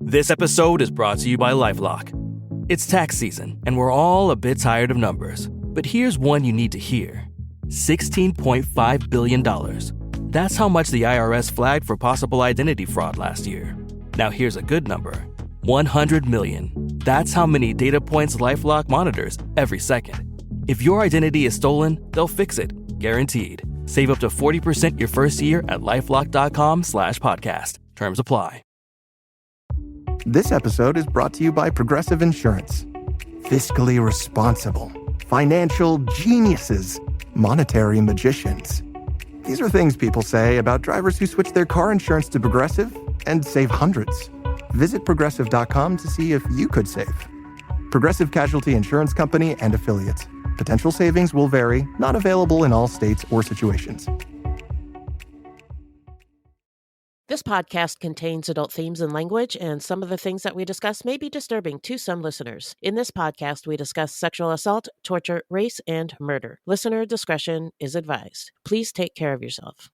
This episode is brought to you by LifeLock. It's tax season, and we're all a bit tired of numbers. But here's one you need to hear. $16.5 billion. That's how much the IRS flagged for possible identity fraud last year. Now here's a good number. 100 million. That's how many data points LifeLock monitors every second. If your identity is stolen, they'll fix it. Guaranteed. Save up to 40% your first year at LifeLock.com/podcast. Terms apply. This episode is brought to you by Progressive Insurance. Fiscally responsible, financial geniuses, monetary magicians. These are things people say about drivers who switch their car insurance to Progressive and save hundreds. Visit Progressive.com to see if you could save. Progressive Casualty Insurance Company and Affiliates. Potential savings will vary, not available in all states or situations. This podcast contains adult themes and language, and some of the things that we discuss may be disturbing to some listeners. In this podcast, we discuss sexual assault, torture, race, and murder. Listener discretion is advised. Please take care of yourself.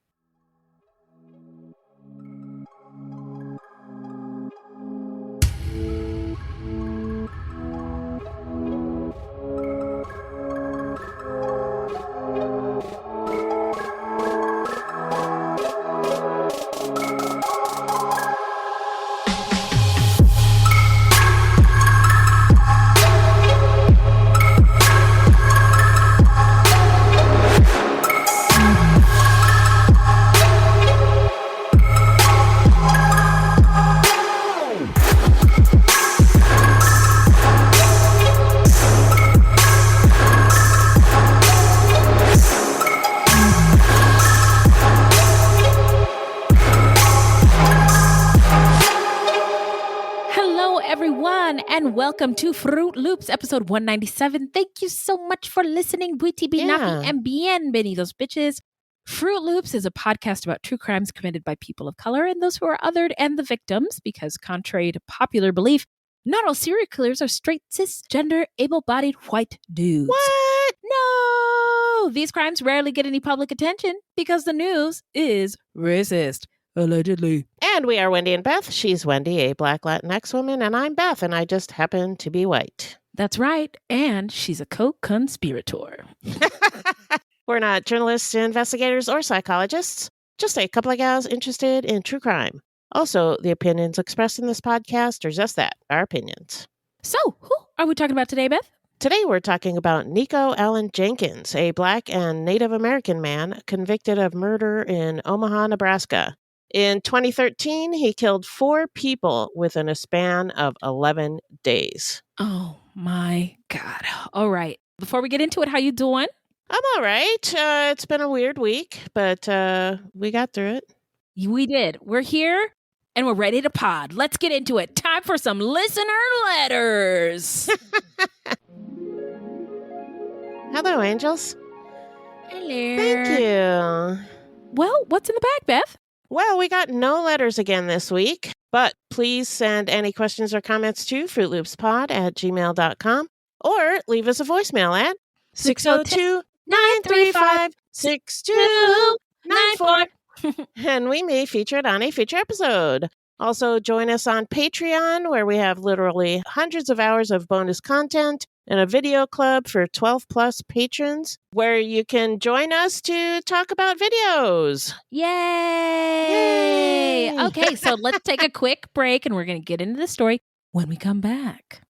Welcome to Fruitloops, episode 197. Thank you so much for listening. Nafi and bienvenidos, bitches. Fruitloops is a podcast about true crimes committed by people of color and those who are othered and the victims, because contrary to popular belief, not all serial killers are straight, cisgender, able-bodied white dudes. What? No! These crimes rarely get any public attention because the news is racist. Allegedly. And we are Wendy and Beth. She's Wendy, a Black Latinx woman, and I'm Beth, and I just happen to be white. That's right. And she's a co-conspirator. We're not journalists, investigators, or psychologists. Just a couple of gals interested in true crime. Also, the opinions expressed in this podcast are just that, our opinions. So, who are we talking about today, Beth? Today we're talking about Nikko Allen Jenkins, a Black and Native American man convicted of murder in Omaha, Nebraska. In 2013, he killed 4 people within a span of 11 days. Oh, my God. All right. Before we get into it, how you doing? I'm all right. It's been a weird week, but we got through it. We did. We're here, and we're ready to pod. Let's get into it. Time for some listener letters. Hello, angels. Hello. Thank you. Well, what's in the bag, Beth? Well, we got no letters again this week, but please send any questions or comments to fruitloopspod@gmail.com or leave us a voicemail at 602-935-6294 and we may feature it on a future episode. Also, join us on Patreon, where we have literally hundreds of hours of bonus content and a video club for 12-plus patrons, where you can join us to talk about videos. Yay! Okay, so let's take a quick break, and we're going to get into the story when we come back.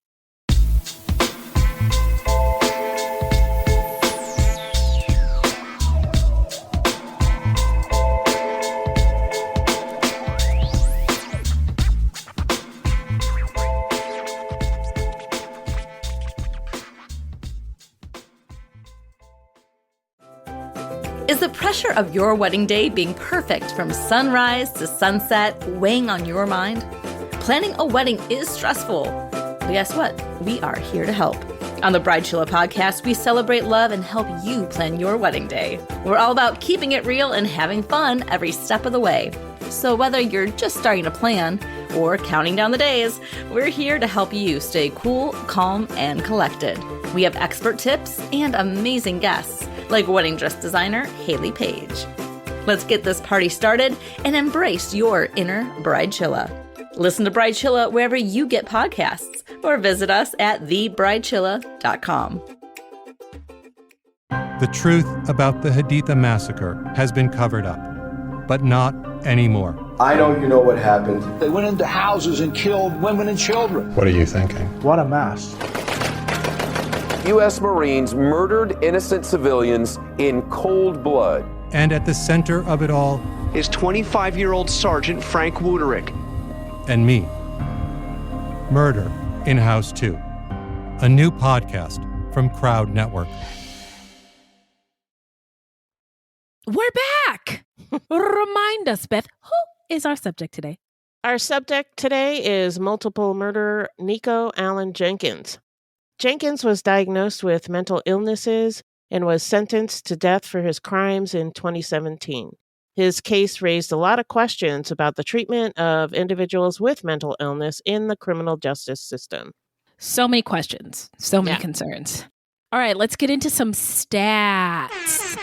Is the pressure of your wedding day being perfect from sunrise to sunset weighing on your mind? Planning a wedding is stressful, but guess what? We are here to help. On the Bridezilla podcast, we celebrate love and help you plan your wedding day. We're all about keeping it real and having fun every step of the way. So whether you're just starting to plan or counting down the days, we're here to help you stay cool, calm, and collected. We have expert tips and amazing guests, like wedding dress designer Haley Page. Let's get this party started and embrace your inner Bridezilla. Listen to Bridechilla wherever you get podcasts or visit us at thebridechilla.com. The truth about the Haditha massacre has been covered up, but not anymore. I know you know what happened. They went into houses and killed women and children. What are you thinking? What a mess. U.S. Marines murdered innocent civilians in cold blood. And at the center of it all is 25-year-old Sergeant Frank Wuterick. And me. Murder in House 2. A new podcast from Crowd Network. We're back! Remind us, Beth, who is our subject today? Our subject today is multiple murderer Nikko Allen Jenkins. Jenkins was diagnosed with mental illnesses and was sentenced to death for his crimes in 2017. His case raised a lot of questions about the treatment of individuals with mental illness in the criminal justice system. So many questions, so many concerns. All right, let's get into some stats.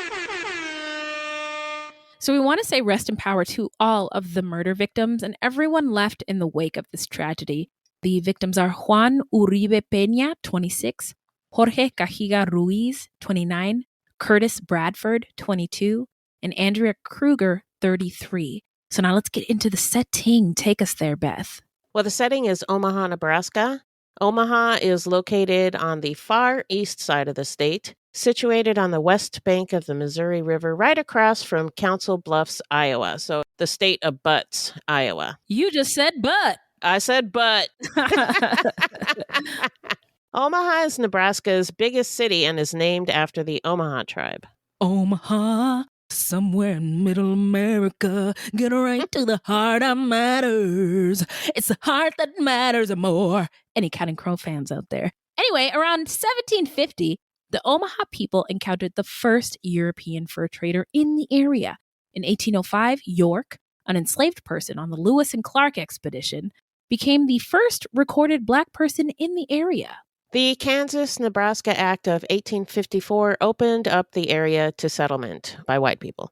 So we want to say rest in power to all of the murder victims and everyone left in the wake of this tragedy. The victims are Juan Uribe Peña, 26, Jorge Cajiga Ruiz, 29, Curtis Bradford, 22, and Andrea Kruger, 33. So now let's get into the setting. Take us there, Beth. Well, the setting is Omaha, Nebraska. Omaha is located on the far east side of the state, situated on the west bank of the Missouri River, right across from Council Bluffs, Iowa. So the state abuts Iowa. You just said but. I said but. Omaha is Nebraska's biggest city and is named after the Omaha tribe. Omaha, somewhere in middle America, get right to the heart that matters. It's the heart that matters more. Any Counting Crow fans out there? Anyway, around 1750, the Omaha people encountered the first European fur trader in the area. In 1805, York, an enslaved person on the Lewis and Clark expedition, became the first recorded Black person in the area. The Kansas-Nebraska Act of 1854 opened up the area to settlement by white people.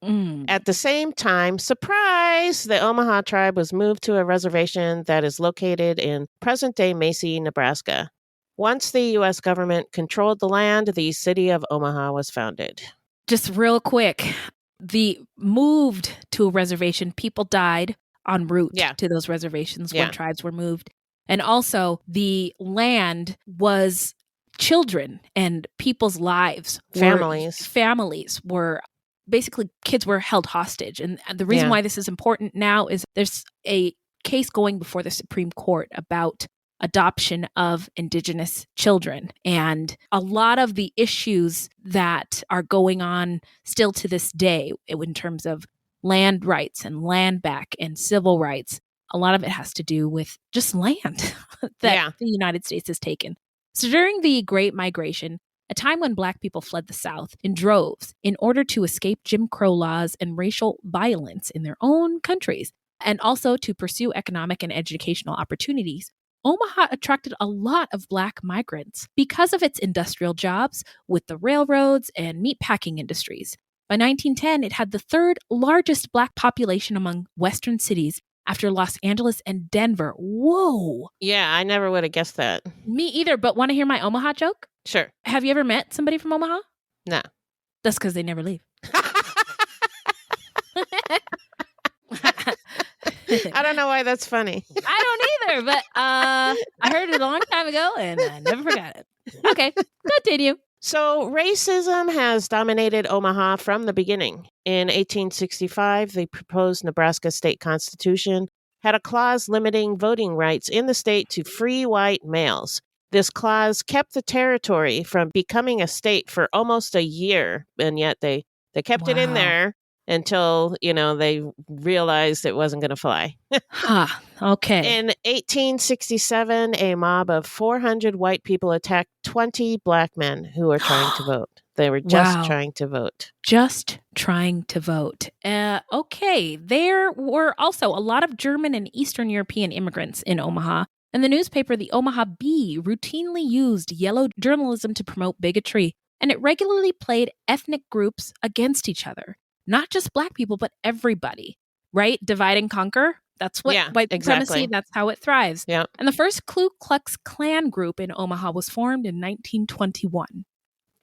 At the same time, surprise, the Omaha tribe was moved to a reservation that is located in present-day Macy, Nebraska. Once the U.S. government controlled the land, the city of Omaha was founded. Just real quick, the moved to a reservation, people died en route to those reservations when tribes were moved. And also, the land was children and people's lives. Families were basically, kids were held hostage. And the reason why this is important now is there's a case going before the Supreme Court about adoption of Indigenous children. And a lot of the issues that are going on still to this day in terms of land rights and land back and civil rights, a lot of it has to do with just land that the United States has taken. So during the Great Migration, a time when Black people fled the South in droves in order to escape Jim Crow laws and racial violence in their own countries, and also to pursue economic and educational opportunities, Omaha attracted a lot of Black migrants because of its industrial jobs with the railroads and meatpacking industries. By 1910, it had the third largest Black population among Western cities after Los Angeles and Denver. Whoa. Yeah, I never would have guessed that. Me either, but want to hear my Omaha joke? Sure. Have you ever met somebody from Omaha? No. That's because they never leave. I don't know why that's funny. I don't either, but I heard it a long time ago and I never forgot it. Okay, continue. So racism has dominated Omaha from the beginning. In 1865, the proposed Nebraska state constitution had a clause limiting voting rights in the state to free white males. This clause kept the territory from becoming a state for almost a year, and yet they kept it in there until, they realized it wasn't going to fly. Okay. In 1867, a mob of 400 white people attacked 20 Black men who were trying to vote. They were just trying to vote. Just trying to vote. Okay. There were also a lot of German and Eastern European immigrants in Omaha, and the newspaper, the Omaha Bee, routinely used yellow journalism to promote bigotry, and it regularly played ethnic groups against each other. Not just Black people, but everybody, right? Divide and conquer. That's what white supremacy, that's how it thrives. Yeah. And the first Ku Klux Klan group in Omaha was formed in 1921.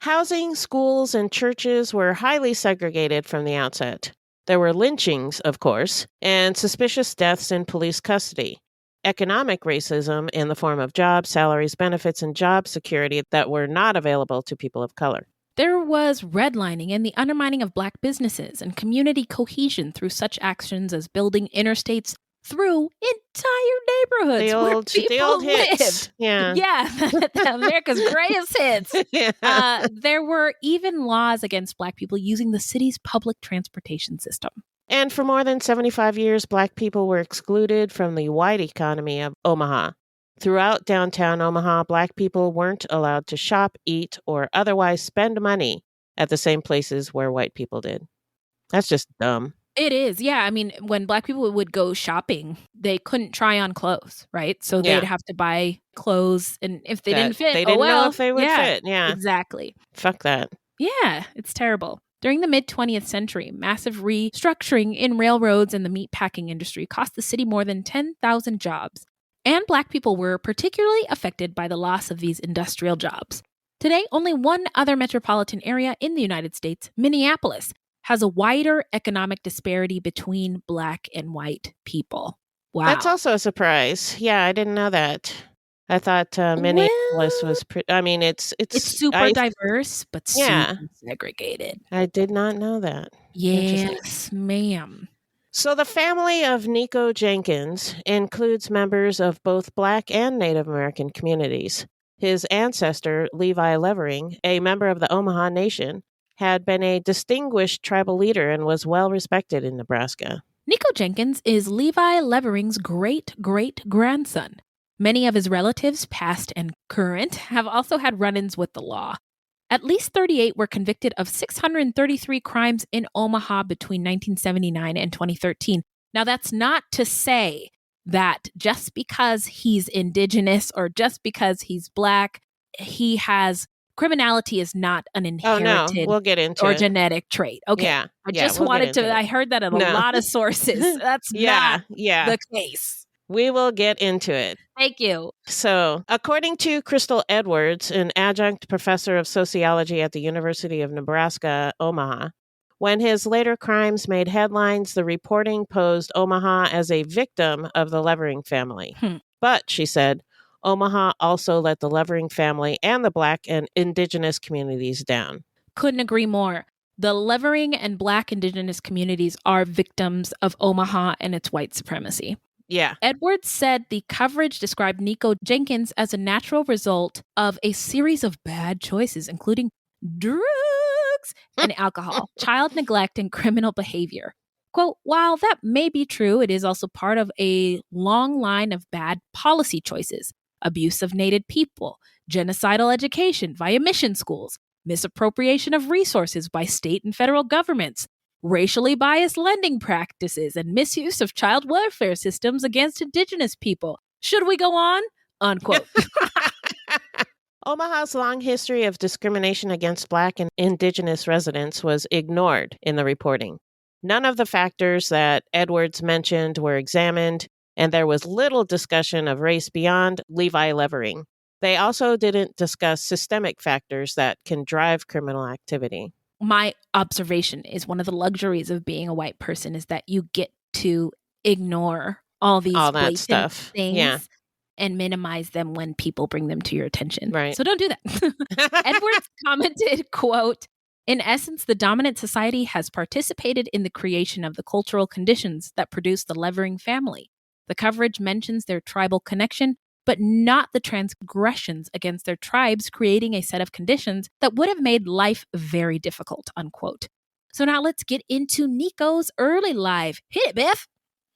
Housing, schools, and churches were highly segregated from the outset. There were lynchings, of course, and suspicious deaths in police custody. Economic racism in the form of jobs, salaries, benefits, and job security that were not available to people of color. There was redlining and the undermining of Black businesses and community cohesion through such actions as building interstates through entire neighborhoods The old hits. Yeah. America's greatest hits. Yeah. There were even laws against Black people using the city's public transportation system. And for more than 75 years, Black people were excluded from the white economy of Omaha. Throughout downtown Omaha, Black people weren't allowed to shop, eat, or otherwise spend money at the same places where white people did. That's just dumb. It is. Yeah. I mean, when Black people would go shopping, they couldn't try on clothes, right? So they'd have to buy clothes. And if they didn't fit, they didn't know if they would fit. Yeah. Exactly. Fuck that. Yeah. It's terrible. During the mid-20th century, massive restructuring in railroads and the meatpacking industry cost the city more than 10,000 jobs. And Black people were particularly affected by the loss of these industrial jobs. Today, only one other metropolitan area in the United States, Minneapolis, has a wider economic disparity between Black and white people. Wow. That's also a surprise. Yeah, I didn't know that. I thought Minneapolis was it's super diverse, but super segregated. I did not know that. Yes, ma'am. So the family of Nikko Jenkins includes members of both Black and Native American communities. His ancestor, Levi Levering, a member of the Omaha Nation, had been a distinguished tribal leader and was well respected in Nebraska. Nikko Jenkins is Levi Levering's great-great-grandson. Many of his relatives, past and current, have also had run-ins with the law. At least 38 were convicted of 633 crimes in Omaha between 1979 and 2013. Now, that's not to say that just because he's indigenous or just because he's Black, he has criminality is not an inherited we'll get into or genetic trait. Okay. Yeah. I just wanted to, I heard that in a lot of sources. That's not the case. We will get into it. Thank you. So, according to Crystal Edwards, an adjunct professor of sociology at the University of Nebraska, Omaha, when his later crimes made headlines, the reporting posed Omaha as a victim of the Levering family. But, she said, Omaha also let the Levering family and the Black and indigenous communities down. Couldn't agree more. The Levering and Black indigenous communities are victims of Omaha and its white supremacy. Yeah. Edwards said the coverage described Nikko Jenkins as a natural result of a series of bad choices, including drugs and alcohol, child neglect, and criminal behavior. Quote, while that may be true, it is also part of a long line of bad policy choices, abuse of Native people, genocidal education via mission schools, misappropriation of resources by state and federal governments, racially biased lending practices, and misuse of child welfare systems against indigenous people. Should we go on? Unquote. Omaha's long history of discrimination against Black and indigenous residents was ignored in the reporting. None of the factors that Edwards mentioned were examined, and there was little discussion of race beyond Levi Levering. They also didn't discuss systemic factors that can drive criminal activity. My observation is one of the luxuries of being a white person is that you get to ignore all that stuff things and minimize them when people bring them to your attention. Right. So don't do that. Edwards commented, quote, in essence, the dominant society has participated in the creation of the cultural conditions that produce the Levering family. The coverage mentions their tribal connection, but not the transgressions against their tribes, creating a set of conditions that would have made life very difficult, unquote. So now let's get into Nikko's early life. Hit it, Beth.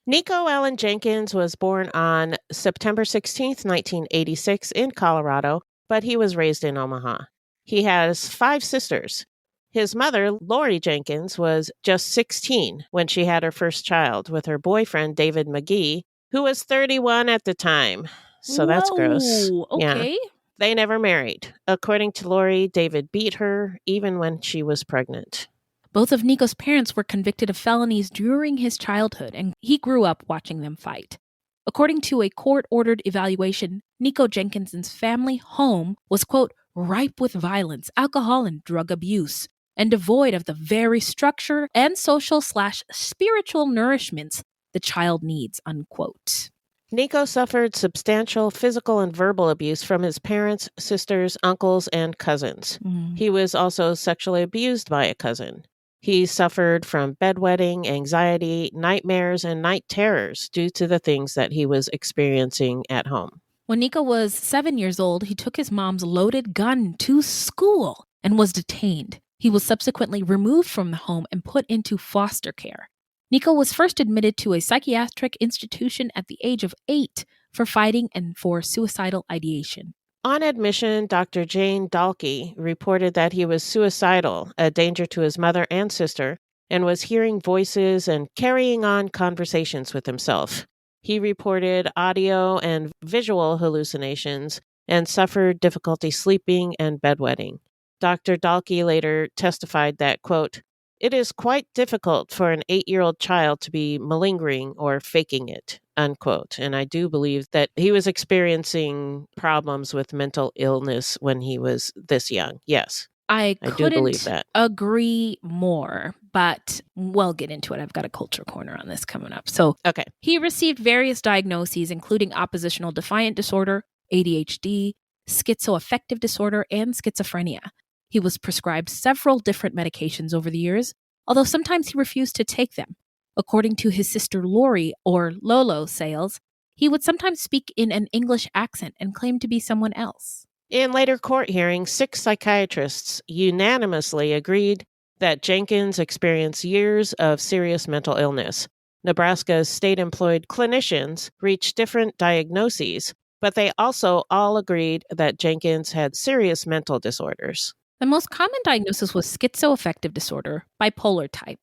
Nikko Allen Jenkins was born on September 16th, 1986 in Colorado, but he was raised in Omaha. He has 5 sisters. His mother, Lori Jenkins, was just 16 when she had her first child with her boyfriend, David McGee, who was 31 at the time. So that's gross. Okay. Yeah. They never married. According to Lori, David beat her even when she was pregnant. Both of Nikko's parents were convicted of felonies during his childhood, and he grew up watching them fight. According to a court-ordered evaluation, Nikko Jenkins's family home was, quote, ripe with violence, alcohol, and drug abuse, and devoid of the very structure and social/spiritual nourishments the child needs, unquote. Nikko suffered substantial physical and verbal abuse from his parents, sisters, uncles, and cousins. He was also sexually abused by a cousin. He suffered from bedwetting, anxiety, nightmares, and night terrors due to the things that he was experiencing at home. When Nikko was 7 years old, he took his mom's loaded gun to school and was detained. He was subsequently removed from the home and put into foster care. Nikko was first admitted to a psychiatric institution at the age of 8 for fighting and for suicidal ideation. On admission, Dr. Jane Dalkey reported that he was suicidal, a danger to his mother and sister, and was hearing voices and carrying on conversations with himself. He reported audio and visual hallucinations and suffered difficulty sleeping and bedwetting. Dr. Dalkey later testified that, quote, "It is quite difficult for an 8-year-old child to be malingering or faking it," unquote. And I do believe that he was experiencing problems with mental illness when he was this young. Yes. I do believe that. Agree more, but we'll get into it. I've got a culture corner on this coming up. So okay. He received various diagnoses, including oppositional defiant disorder, ADHD, schizoaffective disorder, and schizophrenia. He was prescribed several different medications over the years, although sometimes he refused to take them. According to his sister Lori, or Lolo Sales, he would sometimes speak in an English accent and claim to be someone else. In later court hearings, 6 psychiatrists unanimously agreed that Jenkins experienced years of serious mental illness. Nebraska's state-employed clinicians reached different diagnoses, but they also all agreed that Jenkins had serious mental disorders. The most common diagnosis was schizoaffective disorder, bipolar type.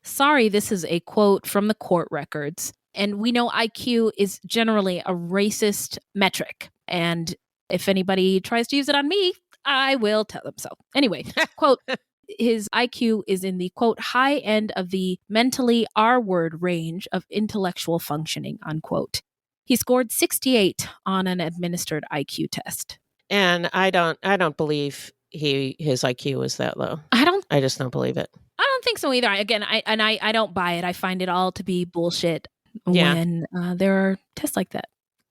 Sorry, this is a quote from the court records. And we know IQ is generally a racist metric. And if anybody tries to use it on me, I will tell them so. Anyway, quote, his IQ is in the, quote, high end of the mentally R-word range of intellectual functioning, unquote. He scored 68 on an administered IQ test. And I don't believe his IQ was that low. I just don't believe it. I don't think so either. Again, I don't buy it. I find it all to be bullshit when there are tests like that.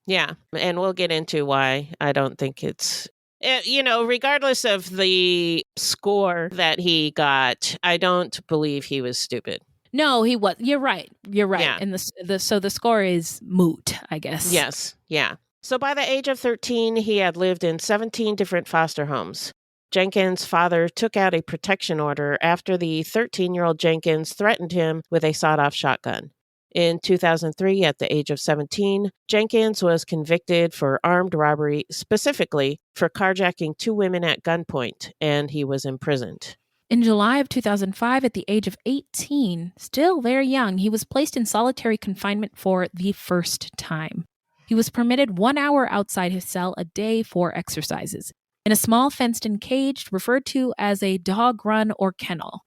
Yeah, and we'll get into why I don't think it's, regardless of the score that he got, I don't believe he was stupid. No, he was. You're right. Yeah. And so the score is moot, I guess. Yes. Yeah. So by the age of 13, he had lived in 17 different foster homes. Jenkins' father took out a protection order after the 13-year-old Jenkins threatened him with a sawed-off shotgun. In 2003, at the age of 17, Jenkins was convicted for armed robbery, specifically for carjacking 2 women at gunpoint, and he was imprisoned. In July of 2005, at the age of 18, still very young, he was placed in solitary confinement for the first time. He was permitted 1 hour outside his cell a day for exercises, in a small fenced-in cage referred to as a dog run or kennel.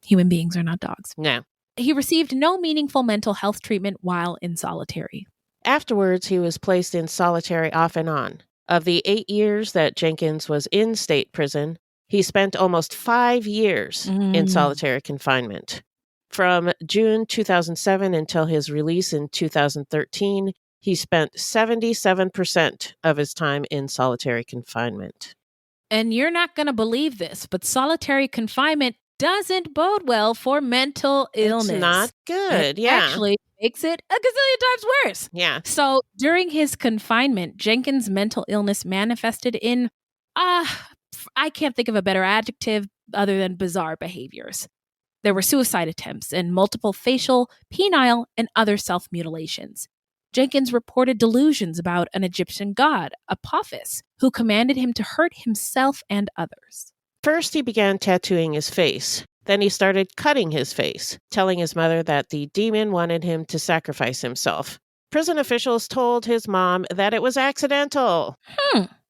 Human beings are not dogs. No. He received no meaningful mental health treatment while in solitary. Afterwards, he was placed in solitary off and on. Of the 8 years that Jenkins was in state prison, he spent almost 5 years in solitary confinement. From June 2007 until his release in 2013, he spent 77% of his time in solitary confinement. And you're not going to believe this, but solitary confinement doesn't bode well for mental illness. It's not good, It actually makes it a gazillion times worse. Yeah. So during his confinement, Jenkins' mental illness manifested in, I can't think of a better adjective other than bizarre behaviors. There were suicide attempts and multiple facial, penile, and other self-mutilations. Jenkins reported delusions about an Egyptian god, Apophis, who commanded him to hurt himself and others. First, he began tattooing his face. Then he started cutting his face, telling his mother that the demon wanted him to sacrifice himself. Prison officials told his mom that it was accidental.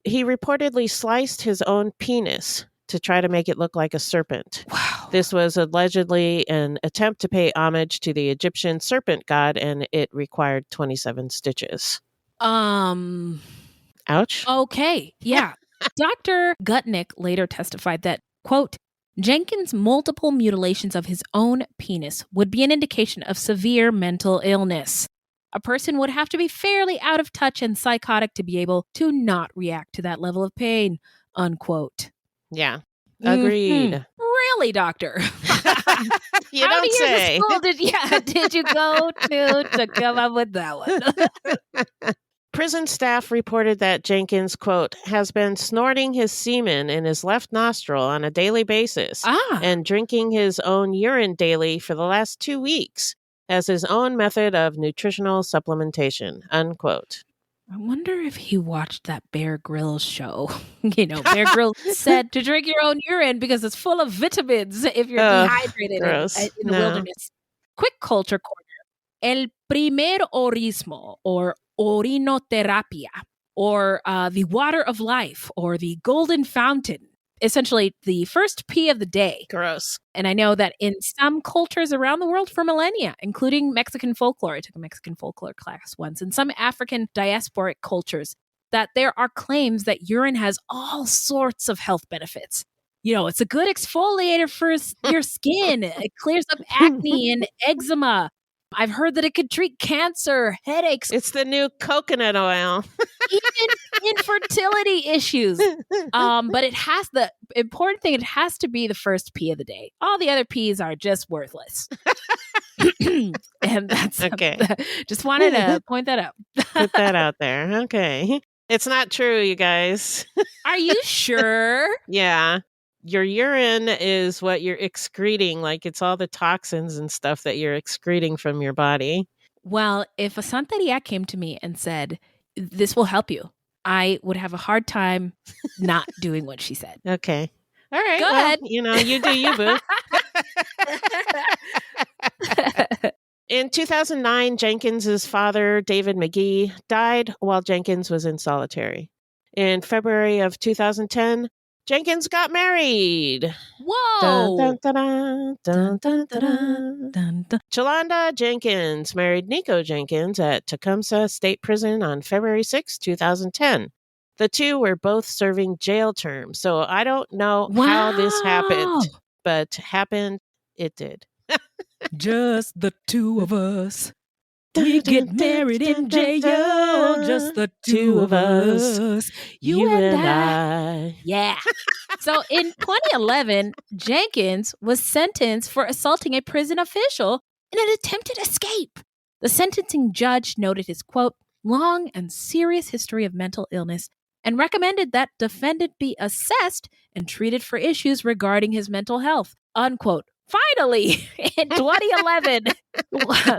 He reportedly sliced his own penis to try to make it look like a serpent. Wow. This was allegedly an attempt to pay homage to the Egyptian serpent god, and it required 27 stitches. Ouch. Okay. Yeah. Dr. Gutnick later testified that, quote, Jenkins' multiple mutilations of his own penis would be an indication of severe mental illness. A person would have to be fairly out of touch and psychotic to be able to not react to that level of pain, unquote. Yeah. Agreed. Mm-hmm. Really, doctor? You don't say. How many years of school did you go to come up with that one? Prison staff reported that Jenkins, quote, has been snorting his semen in his left nostril on a daily basis and drinking his own urine daily for the last 2 weeks as his own method of nutritional supplementation, unquote. I wonder if he watched that Bear Grylls show. Bear Grylls said to drink your own urine because it's full of vitamins if you're dehydrated in the wilderness. Quick culture corner. El primer orismo, or orinoterapia, or the water of life, or the golden fountain. Essentially, the first pee of the day. Gross. And I know that in some cultures around the world for millennia, including Mexican folklore, I took a Mexican folklore class once, and some African diasporic cultures, that there are claims that urine has all sorts of health benefits. It's a good exfoliator for your skin. It clears up acne and eczema. I've heard that it could treat cancer, headaches. It's the new coconut oil. Even infertility issues. But it has the important thing, it has to be the first pee of the day. All the other peas are just worthless. And that's okay. Just wanted to point that out. Put that out there. Okay. It's not true, you guys. Are you sure? Yeah. Your urine is what you're excreting. Like, it's all the toxins and stuff that you're excreting from your body. Well, if a Santeria came to me and said, this will help you, I would have a hard time not doing what she said. Okay. All right. Go ahead. You do you, boo. In 2009, Jenkins's father, David McGee, died while Jenkins was in solitary. In February of 2010, Jenkins got married. Whoa! Dun, dun, dun, dun, dun, dun, dun. Chalonda Jenkins married Nikko Jenkins at Tecumseh State Prison on February 6, 2010. The two were both serving jail terms, so I don't know how this happened, but happened, it did. Just the two of us. We get married in jail, just the two of us. You and I. Yeah. So in 2011, Jenkins was sentenced for assaulting a prison official in an attempted escape. The sentencing judge noted his, quote, long and serious history of mental illness and recommended that defendant be assessed and treated for issues regarding his mental health, unquote. Finally, in 2011,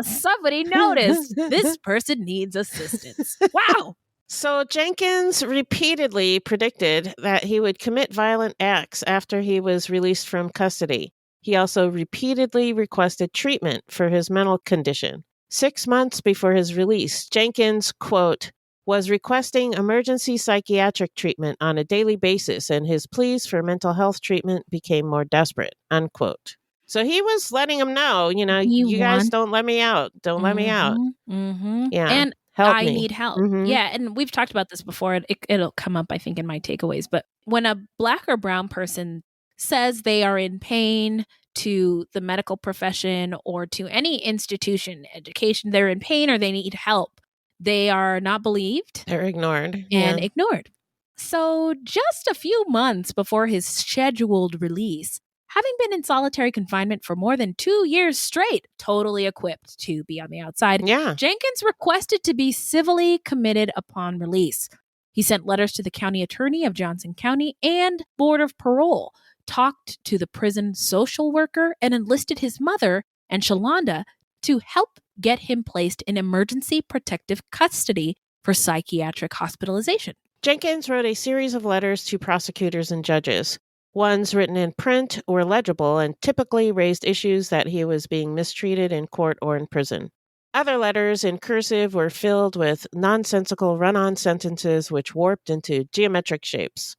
somebody noticed this person needs assistance. Wow. So Jenkins repeatedly predicted that he would commit violent acts after he was released from custody. He also repeatedly requested treatment for his mental condition. 6 months before his release, Jenkins, quote, was requesting emergency psychiatric treatment on a daily basis, and his pleas for mental health treatment became more desperate, unquote. So he was letting him know, you guys don't let me out. Don't let me out. Mm-hmm. Yeah. And I need help. Mm-hmm. Yeah. And we've talked about this before. It'll come up, I think, in my takeaways. But when a Black or brown person says they are in pain to the medical profession or to any institution, education, they're in pain or they need help, they are not believed. They're ignored. And ignored. So just a few months before his scheduled release, having been in solitary confinement for more than 2 years straight, totally equipped to be on the outside, Jenkins requested to be civilly committed upon release. He sent letters to the county attorney of Johnson County and Board of Parole, talked to the prison social worker, and enlisted his mother and Chalonda to help get him placed in emergency protective custody for psychiatric hospitalization. Jenkins wrote a series of letters to prosecutors and judges. Ones written in print were legible and typically raised issues that he was being mistreated in court or in prison. Other letters in cursive were filled with nonsensical run-on sentences which warped into geometric shapes.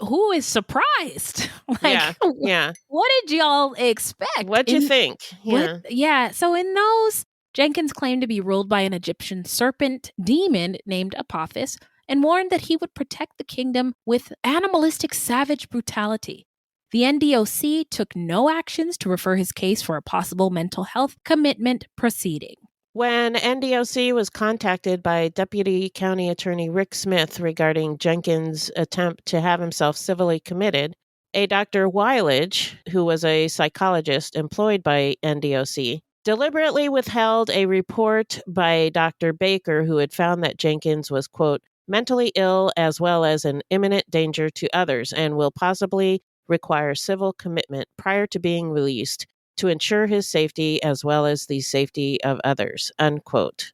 who is surprised? Yeah. What did y'all expect? What'd you think? Yeah. So in those, Jenkins claimed to be ruled by an Egyptian serpent demon named Apophis and warned that he would protect the kingdom with animalistic savage brutality. The NDOC took no actions to refer his case for a possible mental health commitment proceeding. When NDOC was contacted by Deputy County Attorney Rick Smith regarding Jenkins' attempt to have himself civilly committed, a Dr. Wilage, who was a psychologist employed by NDOC, deliberately withheld a report by Dr. Baker, who had found that Jenkins was, quote, mentally ill as well as an imminent danger to others and will possibly require civil commitment prior to being released to ensure his safety as well as the safety of others, unquote.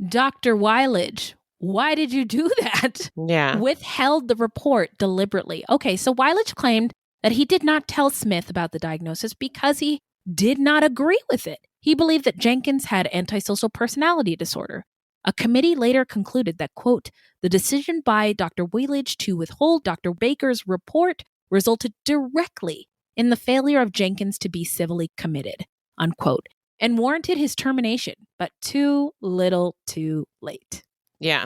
Dr. Wilage, why did you do that? Yeah. Withheld the report deliberately. Okay, so Wilage claimed that he did not tell Smith about the diagnosis because he did not agree with it. He believed that Jenkins had antisocial personality disorder. A committee later concluded that, quote, the decision by Dr. Wilage to withhold Dr. Baker's report resulted directly in the failure of Jenkins to be civilly committed, unquote, and warranted his termination, but too little too late. Yeah,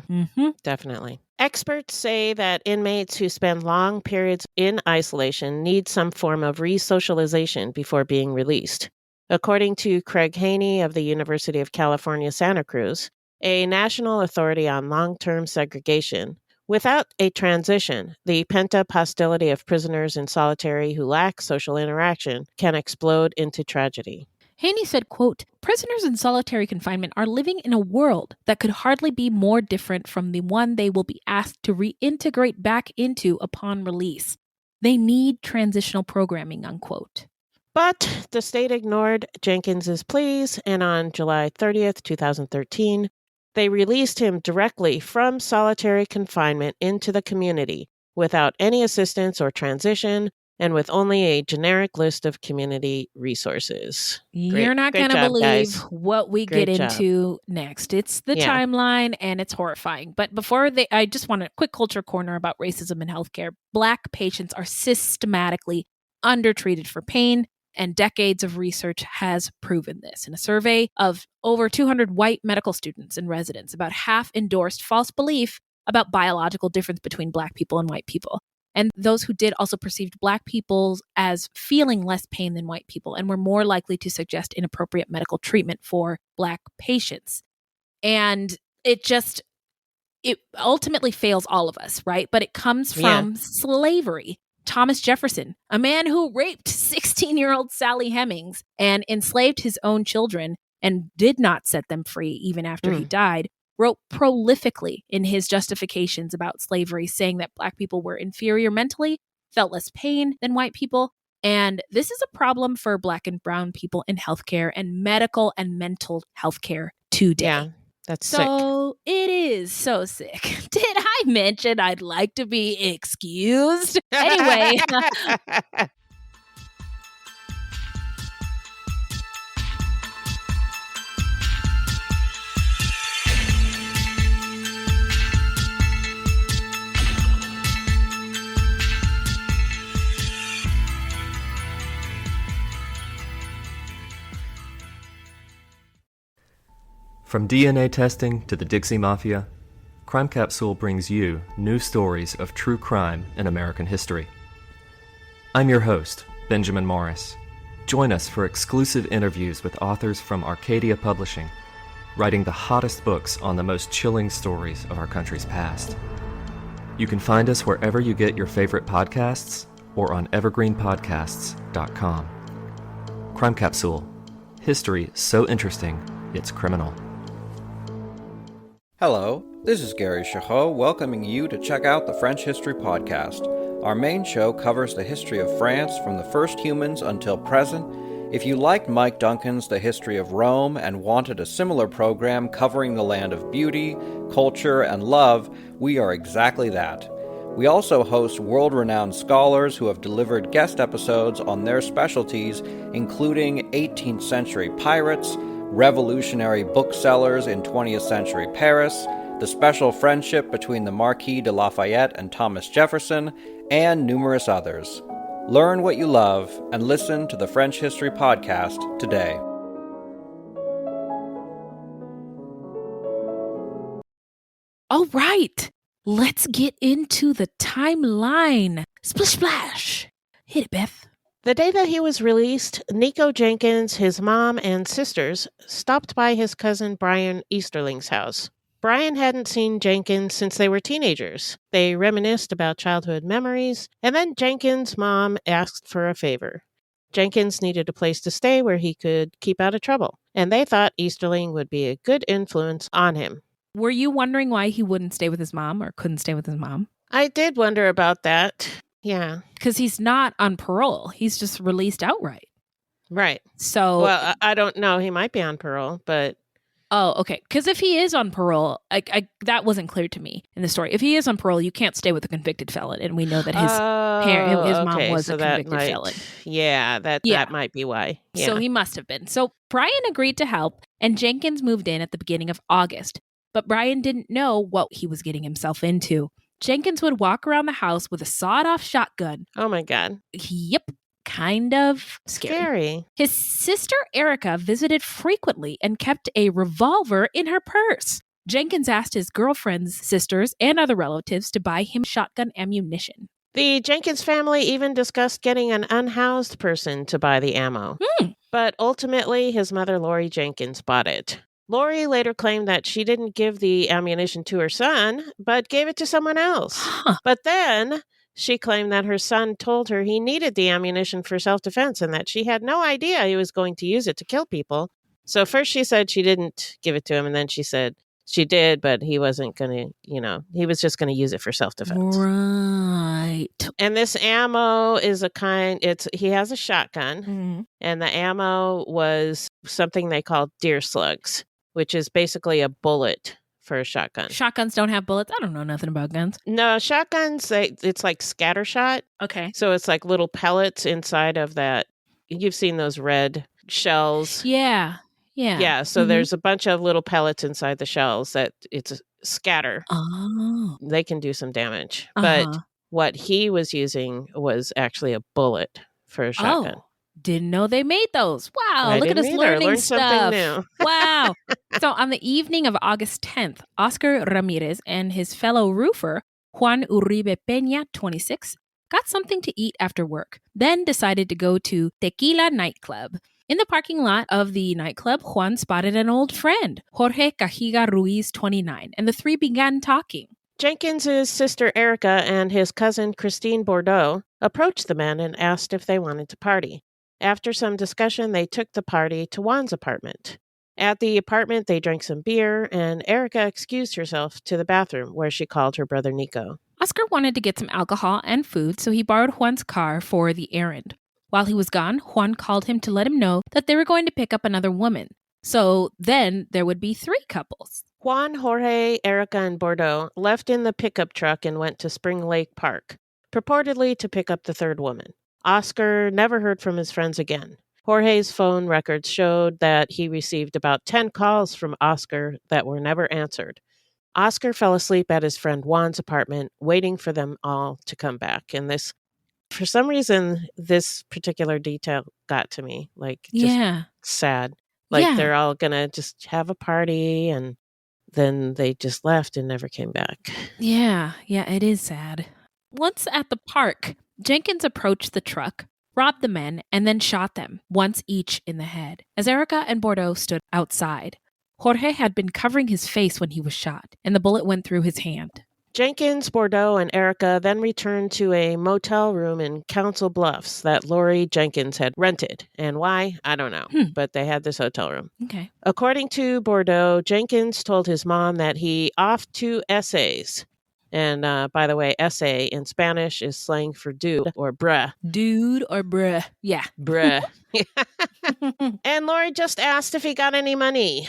definitely. Experts say that inmates who spend long periods in isolation need some form of re-socialization before being released. According to Craig Haney of the University of California, Santa Cruz, a national authority on long-term segregation, without a transition, the pent-up hostility of prisoners in solitary who lack social interaction can explode into tragedy. Haney said, quote, prisoners in solitary confinement are living in a world that could hardly be more different from the one they will be asked to reintegrate back into upon release. They need transitional programming, unquote. But the state ignored Jenkins's pleas, and on July 30th, 2013, they released him directly from solitary confinement into the community without any assistance or transition and with only a generic list of community resources. You're not going to believe guys. What we Great get job. into next. It's the timeline and it's horrifying. But I just want a quick culture corner about racism in healthcare. Black patients are systematically undertreated for pain, and decades of research has proven this. In a survey of over 200 white medical students and residents, about half endorsed false belief about biological difference between Black people and white people. And those who did also perceived Black people as feeling less pain than white people and were more likely to suggest inappropriate medical treatment for Black patients. And it ultimately fails all of us, right? But it comes from slavery. Thomas Jefferson, a man who raped 16-year-old Sally Hemings and enslaved his own children and did not set them free even after he died, wrote prolifically in his justifications about slavery, saying that Black people were inferior mentally, felt less pain than white people. And this is a problem for Black and brown people in healthcare and medical and mental healthcare today. Yeah, that's sick. So it is so sick. Did I mention I'd like to be excused? Anyway. From DNA testing to the Dixie Mafia, Crime Capsule brings you new stories of true crime in American history. I'm your host, Benjamin Morris. Join us for exclusive interviews with authors from Arcadia Publishing, writing the hottest books on the most chilling stories of our country's past. You can find us wherever you get your favorite podcasts or on evergreenpodcasts.com. Crime Capsule. History so interesting, it's criminal. Hello, this is Gary Chahot welcoming you to check out the French History Podcast. Our main show covers the history of France from the first humans until present. If you liked Mike Duncan's The History of Rome and wanted a similar program covering the land of beauty, culture, and love, we are exactly that. We also host world-renowned scholars who have delivered guest episodes on their specialties, including 18th century pirates, revolutionary booksellers in 20th century Paris, the special friendship between the Marquis de Lafayette and Thomas Jefferson, and numerous others. Learn what you love and listen to the French History Podcast today. All right, let's get into the timeline. Splish splash. Hit it, Beth. The day that he was released, Nikko Jenkins, his mom, and sisters stopped by his cousin Brian Easterling's house. Brian hadn't seen Jenkins since they were teenagers. They reminisced about childhood memories, and then Jenkins' mom asked for a favor. Jenkins needed a place to stay where he could keep out of trouble, and they thought Easterling would be a good influence on him. Were you wondering why he wouldn't stay with his mom or couldn't stay with his mom? I did wonder about that. Yeah. Because he's not on parole. He's just released outright. Right. So, well, I don't know. He might be on parole, but... Oh, okay. Because if he is on parole, that wasn't clear to me in the story. If he is on parole, you can't stay with a convicted felon. And we know that his mom was a convicted felon. Yeah, that might be why. Yeah. So he must have been. So Brian agreed to help, and Jenkins moved in at the beginning of August. But Brian didn't know what he was getting himself into. Jenkins would walk around the house with a sawed-off shotgun. Oh, my God. Yep. Kind of scary. His sister Erica visited frequently and kept a revolver in her purse. Jenkins asked his girlfriend's sisters and other relatives to buy him shotgun ammunition. The Jenkins family even discussed getting an unhoused person to buy the ammo. But ultimately, his mother, Lori Jenkins, bought it. Lori later claimed that she didn't give the ammunition to her son, but gave it to someone else. But then... she claimed that her son told her he needed the ammunition for self-defense and that she had no idea he was going to use it to kill people. So first she said she didn't give it to him, and then she said she did, but he wasn't going to, he was just going to use it for self-defense. Right. And this ammo is he has a shotgun, and the ammo was something they called deer slugs, which is basically a bullet for a shotgun. Shotguns don't have bullets? I don't know nothing about guns. No, shotguns, it's like scatter shot. Okay. So it's like little pellets inside of that. You've seen those red shells. Yeah. Yeah, so there's a bunch of little pellets inside the shells that it's a scatter. Oh. They can do some damage. But what he was using was actually a bullet for a shotgun. Oh. Didn't know they made those. Wow, I look at us learning stuff. Something new. Wow. So on the evening of August 10th, Oscar Ramirez and his fellow roofer, Juan Uribe Peña, 26, got something to eat after work, then decided to go to Tequila nightclub. In the parking lot of the nightclub, Juan spotted an old friend, Jorge Cajiga Ruiz, 29, and the three began talking. Jenkins' sister Erica and his cousin Christine Bordeaux approached the men and asked if they wanted to party. After some discussion, they took the party to Juan's apartment. At the apartment, they drank some beer, and Erica excused herself to the bathroom, where she called her brother Nikko. Oscar wanted to get some alcohol and food, so he borrowed Juan's car for the errand. While he was gone, Juan called him to let him know that they were going to pick up another woman. So then there would be 3 couples. Juan, Jorge, Erica, and Bordeaux left in the pickup truck and went to Spring Lake Park, purportedly to pick up the 3rd woman. Oscar never heard from his friends again. Jorge's phone records showed that he received about 10 calls from Oscar that were never answered. Oscar fell asleep at his friend Juan's apartment, waiting for them all to come back. And this, for some reason, this particular detail got to me. Sad. They're all going to just have a party, and then they just left and never came back. Yeah, it is sad. Once at the park, Jenkins approached the truck, robbed the men, and then shot them, once each in the head, as Erica and Bordeaux stood outside. Jorge had been covering his face when he was shot, and the bullet went through his hand. Jenkins, Bordeaux, and Erica then returned to a motel room in Council Bluffs that Lori Jenkins had rented. And why? I don't know. But they had this hotel room. Okay. According to Bordeaux, Jenkins told his mom that he offed 2 essays. And by the way, essay in Spanish is slang for dude or bruh. Dude or bruh. Yeah. Bruh. And Lori just asked if he got any money.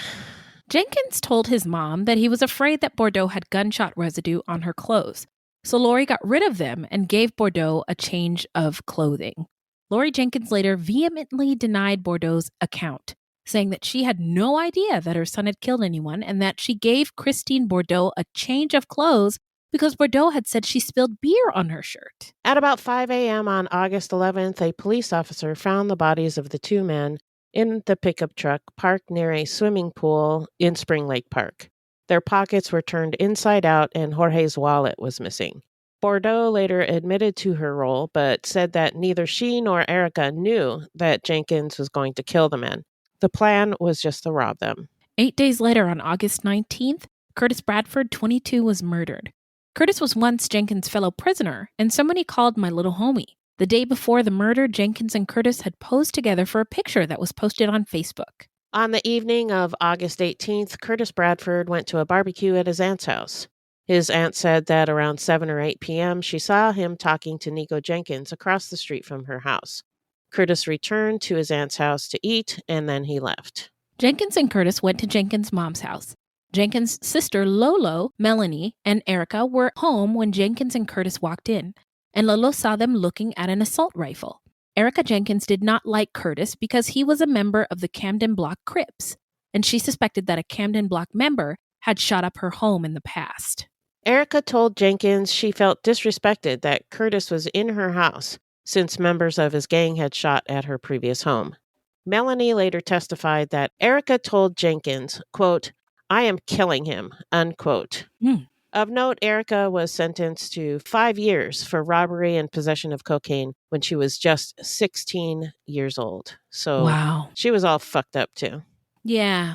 Jenkins told his mom that he was afraid that Bordeaux had gunshot residue on her clothes. So Lori got rid of them and gave Bordeaux a change of clothing. Lori Jenkins later vehemently denied Bordeaux's account, saying that she had no idea that her son had killed anyone and that she gave Christine Bordeaux a change of clothes because Bordeaux had said she spilled beer on her shirt. At about 5 a.m. on August 11th, a police officer found the bodies of the two men in the pickup truck parked near a swimming pool in Spring Lake Park. Their pockets were turned inside out and Jorge's wallet was missing. Bordeaux later admitted to her role, but said that neither she nor Erica knew that Jenkins was going to kill the men. The plan was just to rob them. 8 days later, on August 19th, Curtis Bradford, 22, was murdered. Curtis was once Jenkins' fellow prisoner and someone he called my little homie. The day before the murder, Jenkins and Curtis had posed together for a picture that was posted on Facebook. On the evening of August 18th, Curtis Bradford went to a barbecue at his aunt's house. His aunt said that around 7 or 8 p.m., she saw him talking to Nikko Jenkins across the street from her house. Curtis returned to his aunt's house to eat, and then he left. Jenkins and Curtis went to Jenkins' mom's house. Jenkins' sister Lolo, Melanie, and Erica were home when Jenkins and Curtis walked in, and Lolo saw them looking at an assault rifle. Erica Jenkins did not like Curtis because he was a member of the Camden Block Crips, and she suspected that a Camden Block member had shot up her home in the past. Erica told Jenkins she felt disrespected that Curtis was in her house since members of his gang had shot at her previous home. Melanie later testified that Erica told Jenkins, quote, "I am killing him," unquote. Of note, Erica was sentenced to 5 years for robbery and possession of cocaine when she was just 16 years old. So wow. She was all fucked up too. Yeah.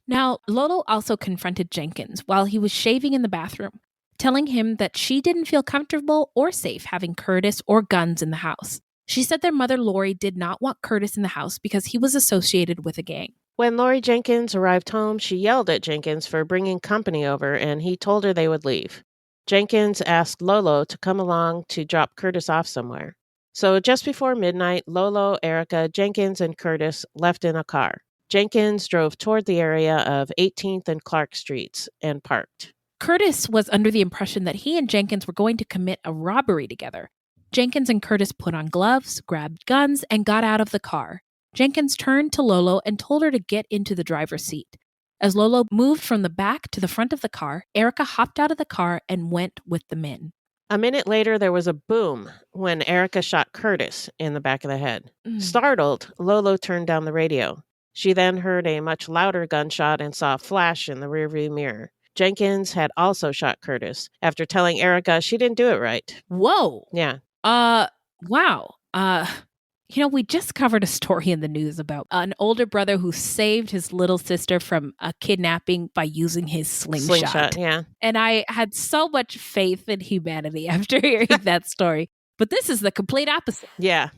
Now, Lolo also confronted Jenkins while he was shaving in the bathroom, telling him that she didn't feel comfortable or safe having Curtis or guns in the house. She said their mother, Lori, did not want Curtis in the house because he was associated with a gang. When Lori Jenkins arrived home, she yelled at Jenkins for bringing company over, and he told her they would leave. Jenkins asked Lolo to come along to drop Curtis off somewhere. So just before midnight, Lolo, Erica, Jenkins, and Curtis left in a car. Jenkins drove toward the area of 18th and Clark Streets and parked. Curtis was under the impression that he and Jenkins were going to commit a robbery together. Jenkins and Curtis put on gloves, grabbed guns, and got out of the car. Jenkins turned to Lolo and told her to get into the driver's seat. As Lolo moved from the back to the front of the car, Erica hopped out of the car and went with the men. A minute later, there was a boom when Erica shot Curtis in the back of the head. Startled, Lolo turned down the radio. She then heard a much louder gunshot and saw a flash in the rearview mirror. Jenkins had also shot Curtis after telling Erica she didn't do it right. Whoa. Yeah. Wow. We just covered a story in the news about an older brother who saved his little sister from a kidnapping by using his slingshot. Yeah. And I had so much faith in humanity after hearing that story. But this is the complete opposite. Yeah.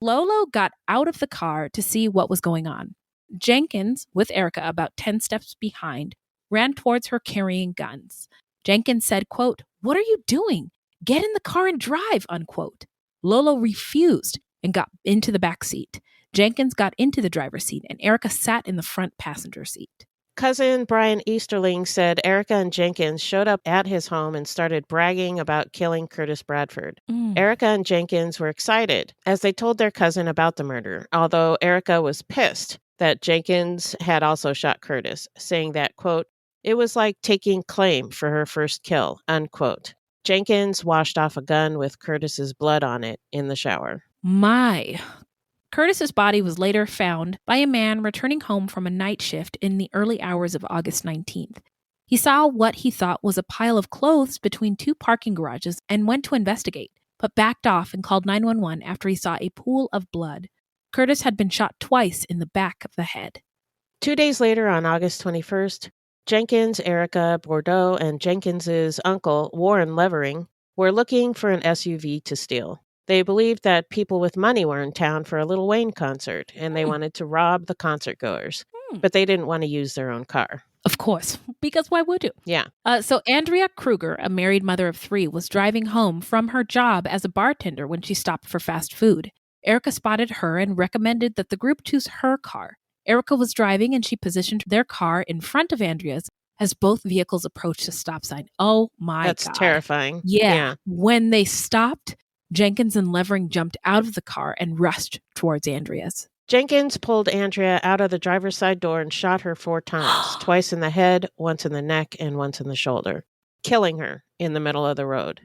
Lolo got out of the car to see what was going on. Jenkins, with Erica about 10 steps behind, ran towards her carrying guns. Jenkins said, quote, "What are you doing? Get in the car and drive," unquote. Lolo refused and got into the back seat. Jenkins got into the driver's seat, and Erica sat in the front passenger seat. Cousin Brian Easterling said Erica and Jenkins showed up at his home and started bragging about killing Curtis Bradford. Erica and Jenkins were excited as they told their cousin about the murder, although Erica was pissed that Jenkins had also shot Curtis, saying that, quote, "It was like taking claim for her first kill," unquote. Jenkins washed off a gun with Curtis's blood on it in the shower. My. Curtis's body was later found by a man returning home from a night shift in the early hours of August 19th. He saw what he thought was a pile of clothes between two parking garages and went to investigate, but backed off and called 911 after he saw a pool of blood. Curtis had been shot twice in the back of the head. 2 days later, on August 21st, Jenkins, Erica, Bordeaux, and Jenkins's uncle, Warren Levering, were looking for an SUV to steal. They believed that people with money were in town for a Lil Wayne concert, and they wanted to rob the concert goers, but they didn't want to use their own car. Of course, because why would you? Yeah. So Andrea Kruger, a married mother of 3, was driving home from her job as a bartender when she stopped for fast food. Erica spotted her and recommended that the group choose her car. Erica was driving and she positioned their car in front of Andrea's as both vehicles approached a stop sign. Oh my God. That's terrifying. Yeah. When they stopped, Jenkins and Levering jumped out of the car and rushed towards Andrea's. Jenkins pulled Andrea out of the driver's side door and shot her 4 times, twice in the head, once in the neck, and once in the shoulder, killing her in the middle of the road.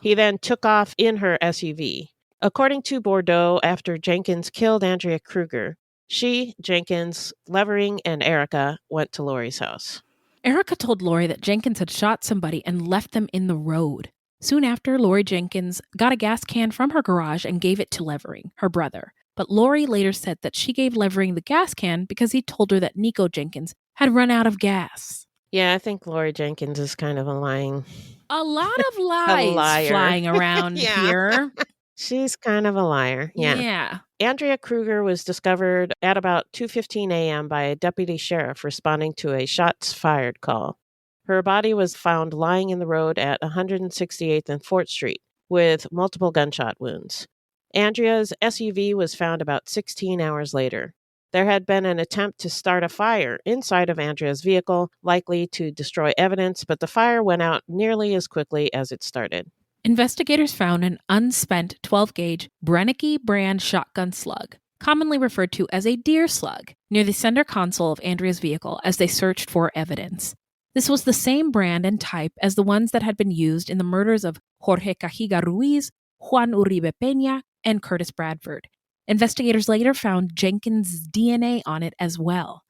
He then took off in her SUV. According to Bordeaux, after Jenkins killed Andrea Kruger, she, Jenkins, Levering, and Erica went to Lori's house. Erica told Lori that Jenkins had shot somebody and left them in the road. Soon after, Lori Jenkins got a gas can from her garage and gave it to Levering, her brother. But Lori later said that she gave Levering the gas can because he told her that Nikko Jenkins had run out of gas. Yeah, I think Lori Jenkins is kind of a lying. A lot of lies flying around here. She's kind of a liar. Yeah. Andrea Kruger was discovered at about 2:15 a.m. by a deputy sheriff responding to a shots fired call. Her body was found lying in the road at 168th and 4th Street with multiple gunshot wounds. Andrea's SUV was found about 16 hours later. There had been an attempt to start a fire inside of Andrea's vehicle, likely to destroy evidence, but the fire went out nearly as quickly as it started. Investigators found an unspent 12-gauge Brennecke brand shotgun slug, commonly referred to as a deer slug, near the center console of Andrea's vehicle as they searched for evidence. This was the same brand and type as the ones that had been used in the murders of Jorge Cajiga Ruiz, Juan Uribe Peña, and Curtis Bradford. Investigators later found Jenkins' DNA on it as well.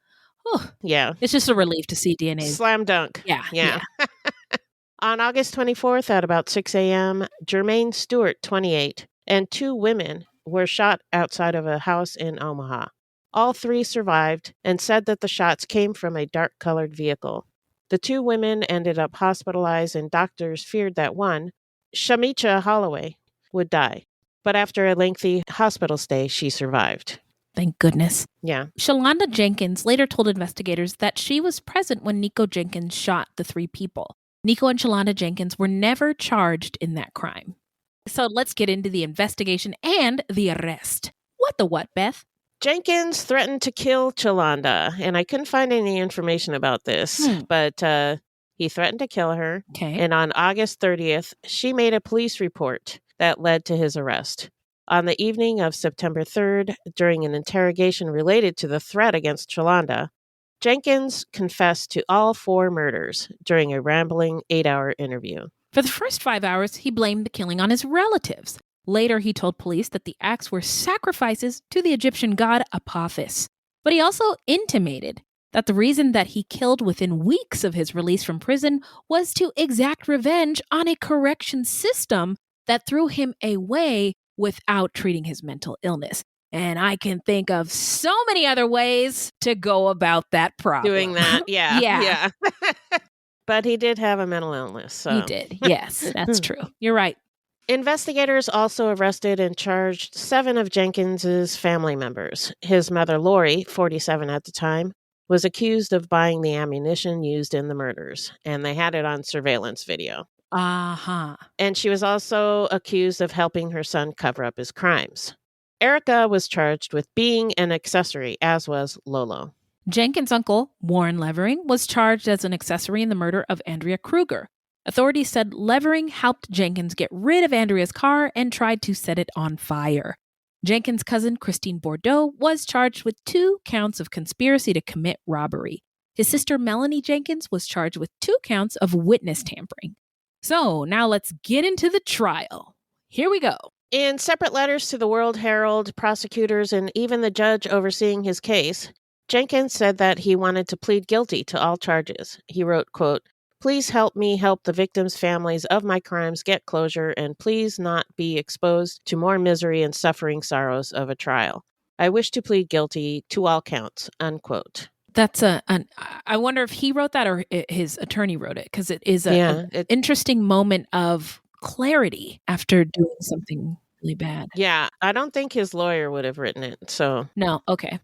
Oh, yeah. It's just a relief to see DNA. Slam dunk. Yeah. On August 24th at about 6 a.m., Jermaine Stewart, 28, and 2 women were shot outside of a house in Omaha. All 3 survived and said that the shots came from a dark-colored vehicle. The 2 women ended up hospitalized, and doctors feared that one, Shamicha Holloway, would die. But after a lengthy hospital stay, she survived. Thank goodness. Yeah. Shalonda Jenkins later told investigators that she was present when Nikko Jenkins shot the 3 people. Nikko and Shalonda Jenkins were never charged in that crime. So let's get into the investigation and the arrest. What the what, Beth? Jenkins threatened to kill Shalonda, and I couldn't find any information about this, but he threatened to kill her. Okay. And on August 30th, she made a police report that led to his arrest. On the evening of September 3rd, during an interrogation related to the threat against Shalonda, Jenkins confessed to all 4 murders during a rambling 8-hour interview. For the first 5 hours, he blamed the killing on his relatives. Later, he told police that the acts were sacrifices to the Egyptian god Apophis. But he also intimated that the reason that he killed within weeks of his release from prison was to exact revenge on a correction system that threw him away without treating his mental illness. And I can think of so many other ways to go about that problem. Doing that, yeah. Yeah. But he did have a mental illness. So. He did, yes, that's true. You're right. Investigators also arrested and charged 7 of Jenkins's family members. His mother, Lori, 47 at the time, was accused of buying the ammunition used in the murders, and they had it on surveillance video. And she was also accused of helping her son cover up his crimes. Erica was charged with being an accessory, as was Lolo. Jenkins' uncle, Warren Levering, was charged as an accessory in the murder of Andrea Kruger. Authorities said Levering helped Jenkins get rid of Andrea's car and tried to set it on fire. Jenkins' cousin, Christine Bordeaux, was charged with 2 counts of conspiracy to commit robbery. His sister, Melanie Jenkins, was charged with 2 counts of witness tampering. So now let's get into the trial. Here we go. In separate letters to the World Herald, prosecutors, and even the judge overseeing his case, Jenkins said that he wanted to plead guilty to all charges. He wrote, quote, "Please help me help the victims' families of my crimes get closure, and please not be exposed to more misery and suffering sorrows of a trial. I wish to plead guilty to all counts," unquote. That's I wonder if he wrote that or his attorney wrote it, because it is an interesting moment of clarity after doing something really bad. Yeah, I don't think his lawyer would have written it, so. No, okay.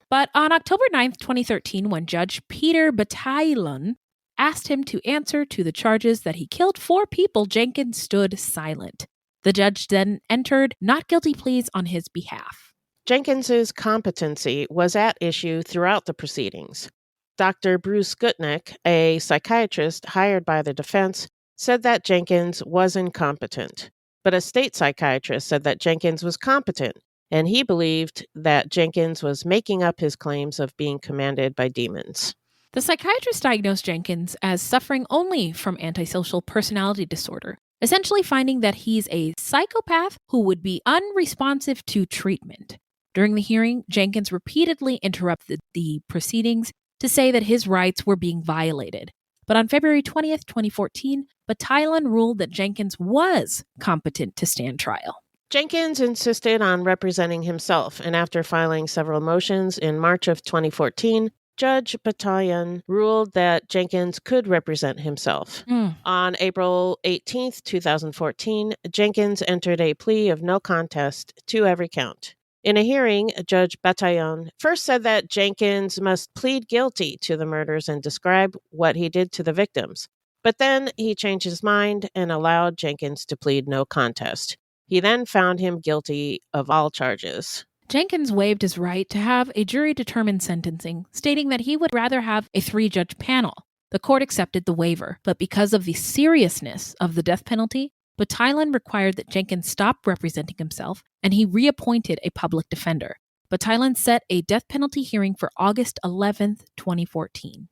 But on October 9th, 2013, when Judge Peter Bataillon asked him to answer to the charges that he killed 4 people, Jenkins stood silent. The judge then entered not guilty pleas on his behalf. Jenkins's competency was at issue throughout the proceedings. Dr. Bruce Gutnick, a psychiatrist hired by the defense, said that Jenkins was incompetent. But a state psychiatrist said that Jenkins was competent and he believed that Jenkins was making up his claims of being commanded by demons. The psychiatrist diagnosed Jenkins as suffering only from antisocial personality disorder, essentially finding that he's a psychopath who would be unresponsive to treatment. During the hearing, Jenkins repeatedly interrupted the proceedings to say that his rights were being violated. But on February 20th, 2014, Battalion ruled that Jenkins was competent to stand trial. Jenkins insisted on representing himself, and after filing several motions in March of 2014, Judge Battalion ruled that Jenkins could represent himself. On April 18th, 2014, Jenkins entered a plea of no contest to every count. In a hearing, Judge Battalion first said that Jenkins must plead guilty to the murders and describe what he did to the victims. But then he changed his mind and allowed Jenkins to plead no contest. He then found him guilty of all charges. Jenkins waived his right to have a jury-determined sentencing, stating that he would rather have a 3-judge panel. The court accepted the waiver, but because of the seriousness of the death penalty, Battalion required that Jenkins stop representing himself, and he reappointed a public defender. Battalion set a death penalty hearing for August 11th, 2014.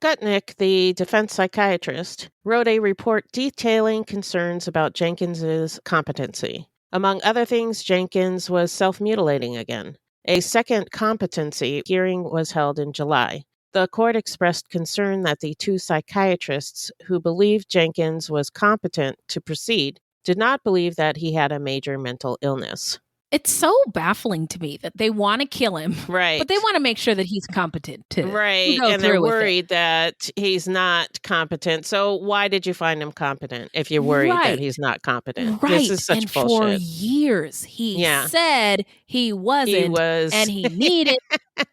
Gutnick, the defense psychiatrist, wrote a report detailing concerns about Jenkins's competency. Among other things, Jenkins was self-mutilating again. A second competency hearing was held in July. The court expressed concern that the 2 psychiatrists who believed Jenkins was competent to proceed did not believe that he had a major mental illness. It's so baffling to me that they want to kill him, right? But they want to make sure that he's competent to right, go and through they're with worried that he's not competent. So why did you find him competent if you're worried that he's not competent? Right, This is such and bullshit. For years he said he wasn't, and he needed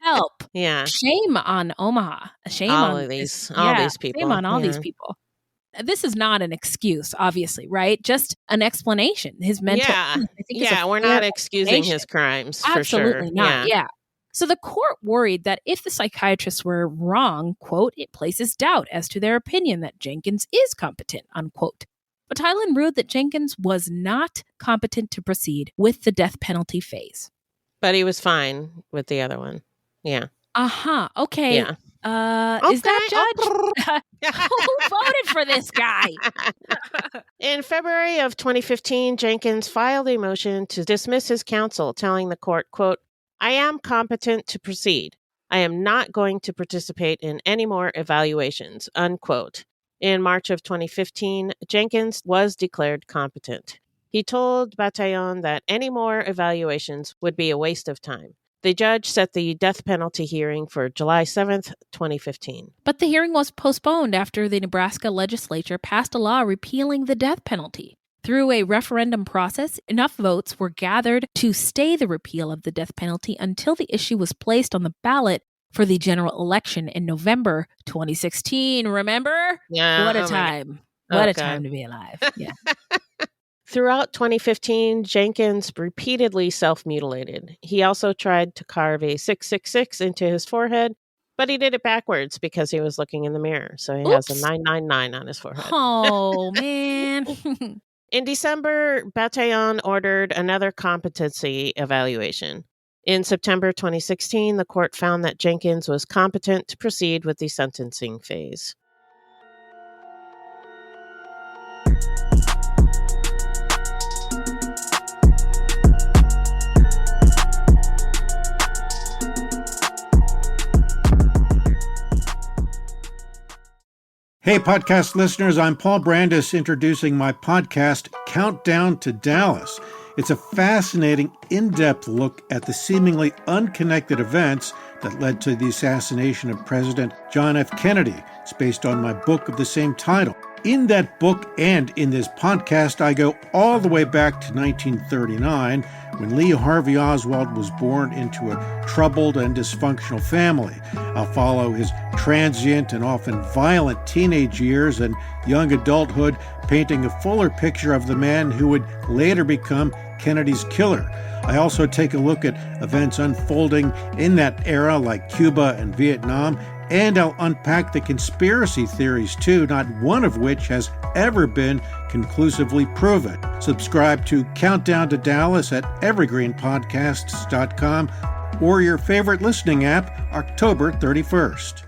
help. Yeah, shame on Omaha. Shame all on of these, all these people. Shame on all these people. This is not an excuse, obviously, right? Just an explanation. His mental. We're not excusing his crimes. Absolutely for sure. not. Yeah. So the court worried that if the psychiatrists were wrong, quote, it places doubt as to their opinion that Jenkins is competent, unquote. Battalion ruled that Jenkins was not competent to proceed with the death penalty phase. But he was fine with the other one. Yeah. Okay. Yeah. Is that judge? Who voted for this guy? In February of 2015, Jenkins filed a motion to dismiss his counsel, telling the court, quote, I am competent to proceed. I am not going to participate in any more evaluations, unquote. In March of 2015, Jenkins was declared competent. He told Battalion that any more evaluations would be a waste of time. The judge set the death penalty hearing for July 7th, 2015. But the hearing was postponed after the Nebraska legislature passed a law repealing the death penalty. Through a referendum process, enough votes were gathered to stay the repeal of the death penalty until the issue was placed on the ballot for the general election in November 2016. Remember? Yeah. What a time. What a time to be alive. Yeah. Throughout 2015, Jenkins repeatedly self-mutilated. He also tried to carve a 666 into his forehead, but he did it backwards because he was looking in the mirror. So he has a 999 on his forehead. Oh, man. In December, Battalion ordered another competency evaluation. In September 2016, the court found that Jenkins was competent to proceed with the sentencing phase. Hey, podcast listeners, I'm Paul Brandis introducing my podcast, Countdown to Dallas. It's a fascinating, in-depth look at the seemingly unconnected events that led to the assassination of President John F. Kennedy. It's based on my book of the same title. In that book and in this podcast, I go all the way back to 1939, when Lee Harvey Oswald was born into a troubled and dysfunctional family. I'll follow his transient and often violent teenage years and young adulthood, painting a fuller picture of the man who would later become Kennedy's killer. I also take a look at events unfolding in that era, like Cuba and Vietnam, and I'll unpack the conspiracy theories too, not one of which has ever been conclusively prove it. Subscribe to Countdown to Dallas at evergreenpodcasts.com or your favorite listening app, October 31st.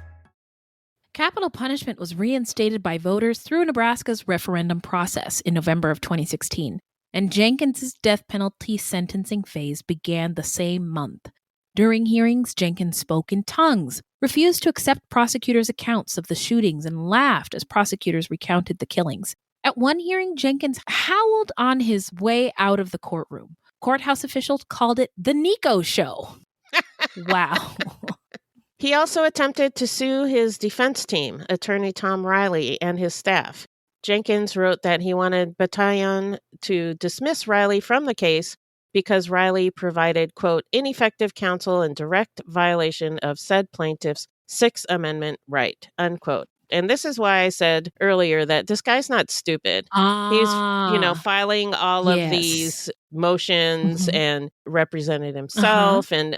Capital punishment was reinstated by voters through Nebraska's referendum process in November of 2016, and Jenkins' death penalty sentencing phase began the same month. During hearings, Jenkins spoke in tongues, refused to accept prosecutors' accounts of the shootings, and laughed as prosecutors recounted the killings. At one hearing, Jenkins howled on his way out of the courtroom. Courthouse officials called it the Nikko Show. Wow. He also attempted to sue his defense team, attorney Tom Riley, and his staff. Jenkins wrote that he wanted Battalion to dismiss Riley from the case because Riley provided, quote, ineffective counsel in direct violation of said plaintiff's Sixth Amendment right, unquote. And this is why I said earlier that this guy's not stupid. He's, filing all of these motions and represented himself. And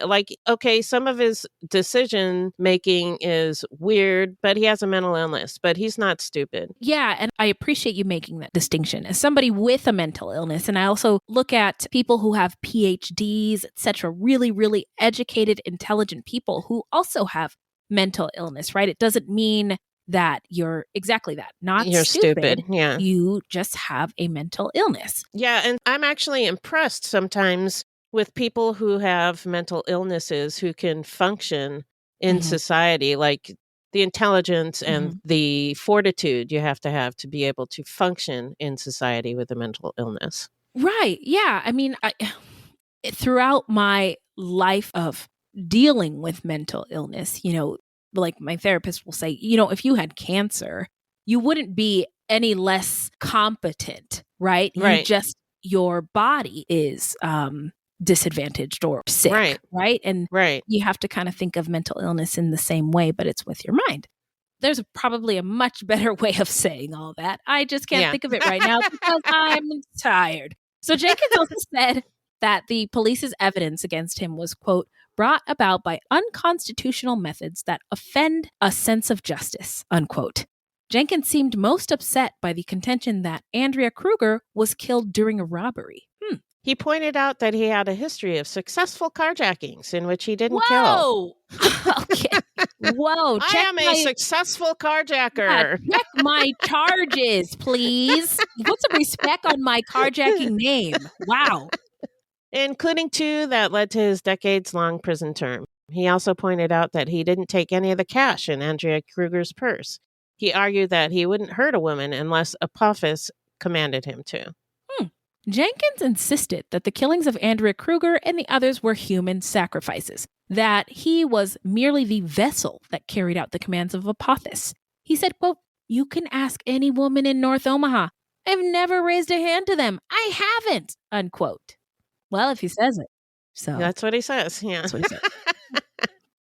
some of his decision making is weird, but he has a mental illness, but he's not stupid. Yeah. And I appreciate you making that distinction as somebody with a mental illness. And I also look at people who have PhDs, etc., really, really educated, intelligent people who also have mental illness, right? It doesn't mean that you're exactly that. You're stupid. Yeah. You just have a mental illness. Yeah. And I'm actually impressed sometimes with people who have mental illnesses who can function in society, like the intelligence and the fortitude you have to be able to function in society with a mental illness. Right. Yeah. I mean, throughout my life of dealing with mental illness, like my therapist will say, if you had cancer, you wouldn't be any less competent, right? Right. Your body is disadvantaged or sick, right? And you have to kind of think of mental illness in the same way, but it's with your mind. There's probably a much better way of saying all that. I just can't think of it right now because I'm tired. So Jenkins also said that the police's evidence against him was, quote, brought about by unconstitutional methods that offend a sense of justice, unquote. Jenkins seemed most upset by the contention that Andrea Kruger was killed during a robbery. He pointed out that he had a history of successful carjackings in which he didn't kill. Okay. Whoa. I am a successful carjacker. Check my charges, please. Put some respect on my carjacking name. Wow. Including 2 that led to his decades-long prison term. He also pointed out that he didn't take any of the cash in Andrea Kruger's purse. He argued that he wouldn't hurt a woman unless Apophis commanded him to. Jenkins insisted that the killings of Andrea Kruger and the others were human sacrifices, that he was merely the vessel that carried out the commands of Apophis. He said, quote, you can ask any woman in North Omaha. I've never raised a hand to them. I haven't, unquote. Well, if he says it. So that's what he says. Yeah. That's what he says.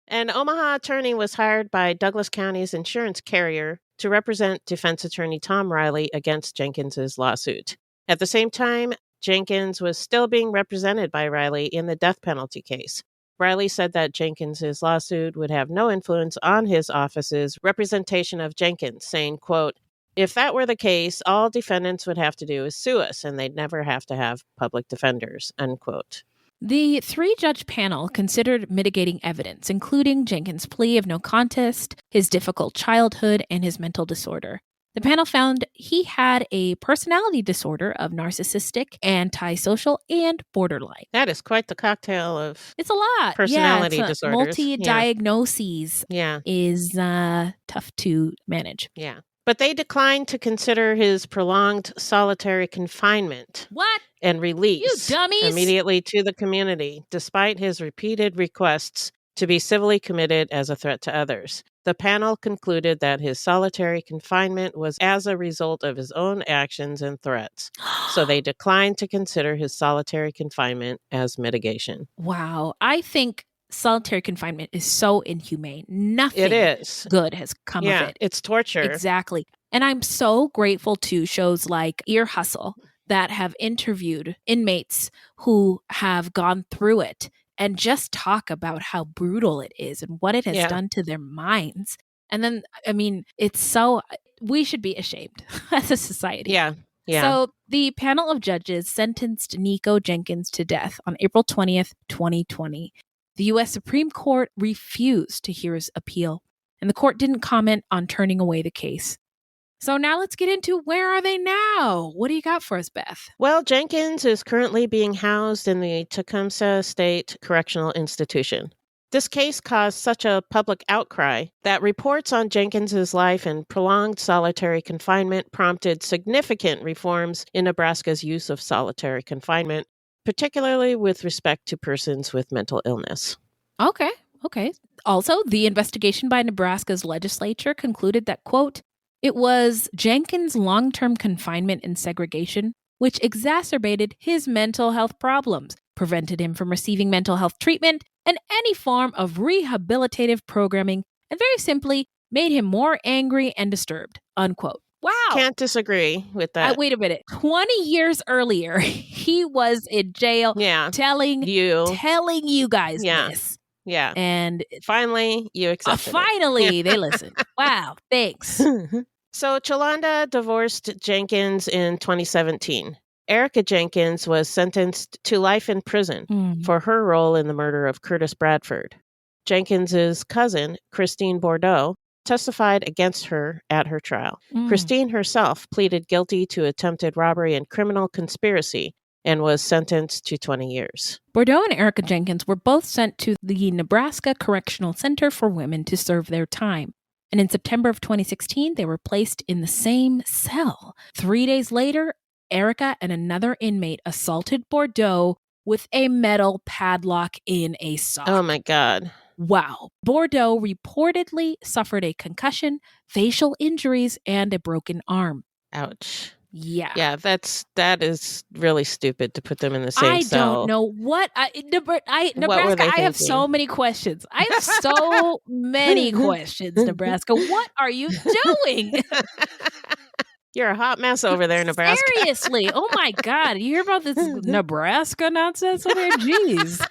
An Omaha attorney was hired by Douglas County's insurance carrier to represent defense attorney Tom Riley against Jenkins's lawsuit. At the same time, Jenkins was still being represented by Riley in the death penalty case. Riley said that Jenkins's lawsuit would have no influence on his office's representation of Jenkins, saying, quote, if that were the case, all defendants would have to do is sue us, and they'd never have to have public defenders, unquote. The 3-judge panel considered mitigating evidence, including Jenkins' plea of no contest, his difficult childhood, and his mental disorder. The panel found he had a personality disorder of narcissistic, antisocial, and borderline. That is quite the cocktail of it's a lot. Personality disorders. Multi-diagnoses is tough to manage. Yeah. But they declined to consider his prolonged solitary confinement. What? And release you dummies. Immediately to the community, despite his repeated requests to be civilly committed as a threat to others. The panel concluded that his solitary confinement was as a result of his own actions and threats. So they declined to consider his solitary confinement as mitigation. Wow. I think solitary confinement is so inhumane. Nothing good has come of it. It's torture. Exactly. And I'm so grateful to shows like Ear Hustle that have interviewed inmates who have gone through it and just talk about how brutal it is and what it has done to their minds. And then, I mean, we should be ashamed as a society. Yeah. Yeah. So the panel of judges sentenced Nikko Jenkins to death on April 20th, 2020. The U.S. Supreme Court refused to hear his appeal, and the court didn't comment on turning away the case. So now let's get into where are they now? What do you got for us, Beth? Well, Jenkins is currently being housed in the Tecumseh State Correctional Institution. This case caused such a public outcry that reports on Jenkins's life and prolonged solitary confinement prompted significant reforms in Nebraska's use of solitary confinement, particularly with respect to persons with mental illness. Okay. Also, the investigation by Nebraska's legislature concluded that, quote, it was Jenkins' long-term confinement and segregation which exacerbated his mental health problems, prevented him from receiving mental health treatment and any form of rehabilitative programming, and very simply made him more angry and disturbed, unquote. Wow. Can't disagree with that. Wait a minute. 20 years earlier, he was in jail telling you guys this. Yeah. And finally, you accepted it. They listened. Wow. Thanks. So Cholanda divorced Jenkins in 2017. Erica Jenkins was sentenced to life in prison for her role in the murder of Curtis Bradford. Jenkins's cousin, Christine Bordeaux, testified against her at her trial. Christine herself pleaded guilty to attempted robbery and criminal conspiracy and was sentenced to 20 years. Bordeaux and Erica Jenkins were both sent to the Nebraska Correctional Center for Women to serve their time. And in September of 2016, they were placed in the same cell. 3 days later, Erica and another inmate assaulted Bordeaux with a metal padlock in a sock. Oh my God. Wow. Bordeaux reportedly suffered a concussion, facial injuries, and a broken arm. Ouch. Yeah. Yeah, that is really stupid to put them in the same cell. I don't know what Nebraska, I have so many questions. I have so many questions, Nebraska. What are you doing? You're a hot mess over there, Nebraska. Seriously. Oh my God. You hear about this Nebraska nonsense over here? Jeez.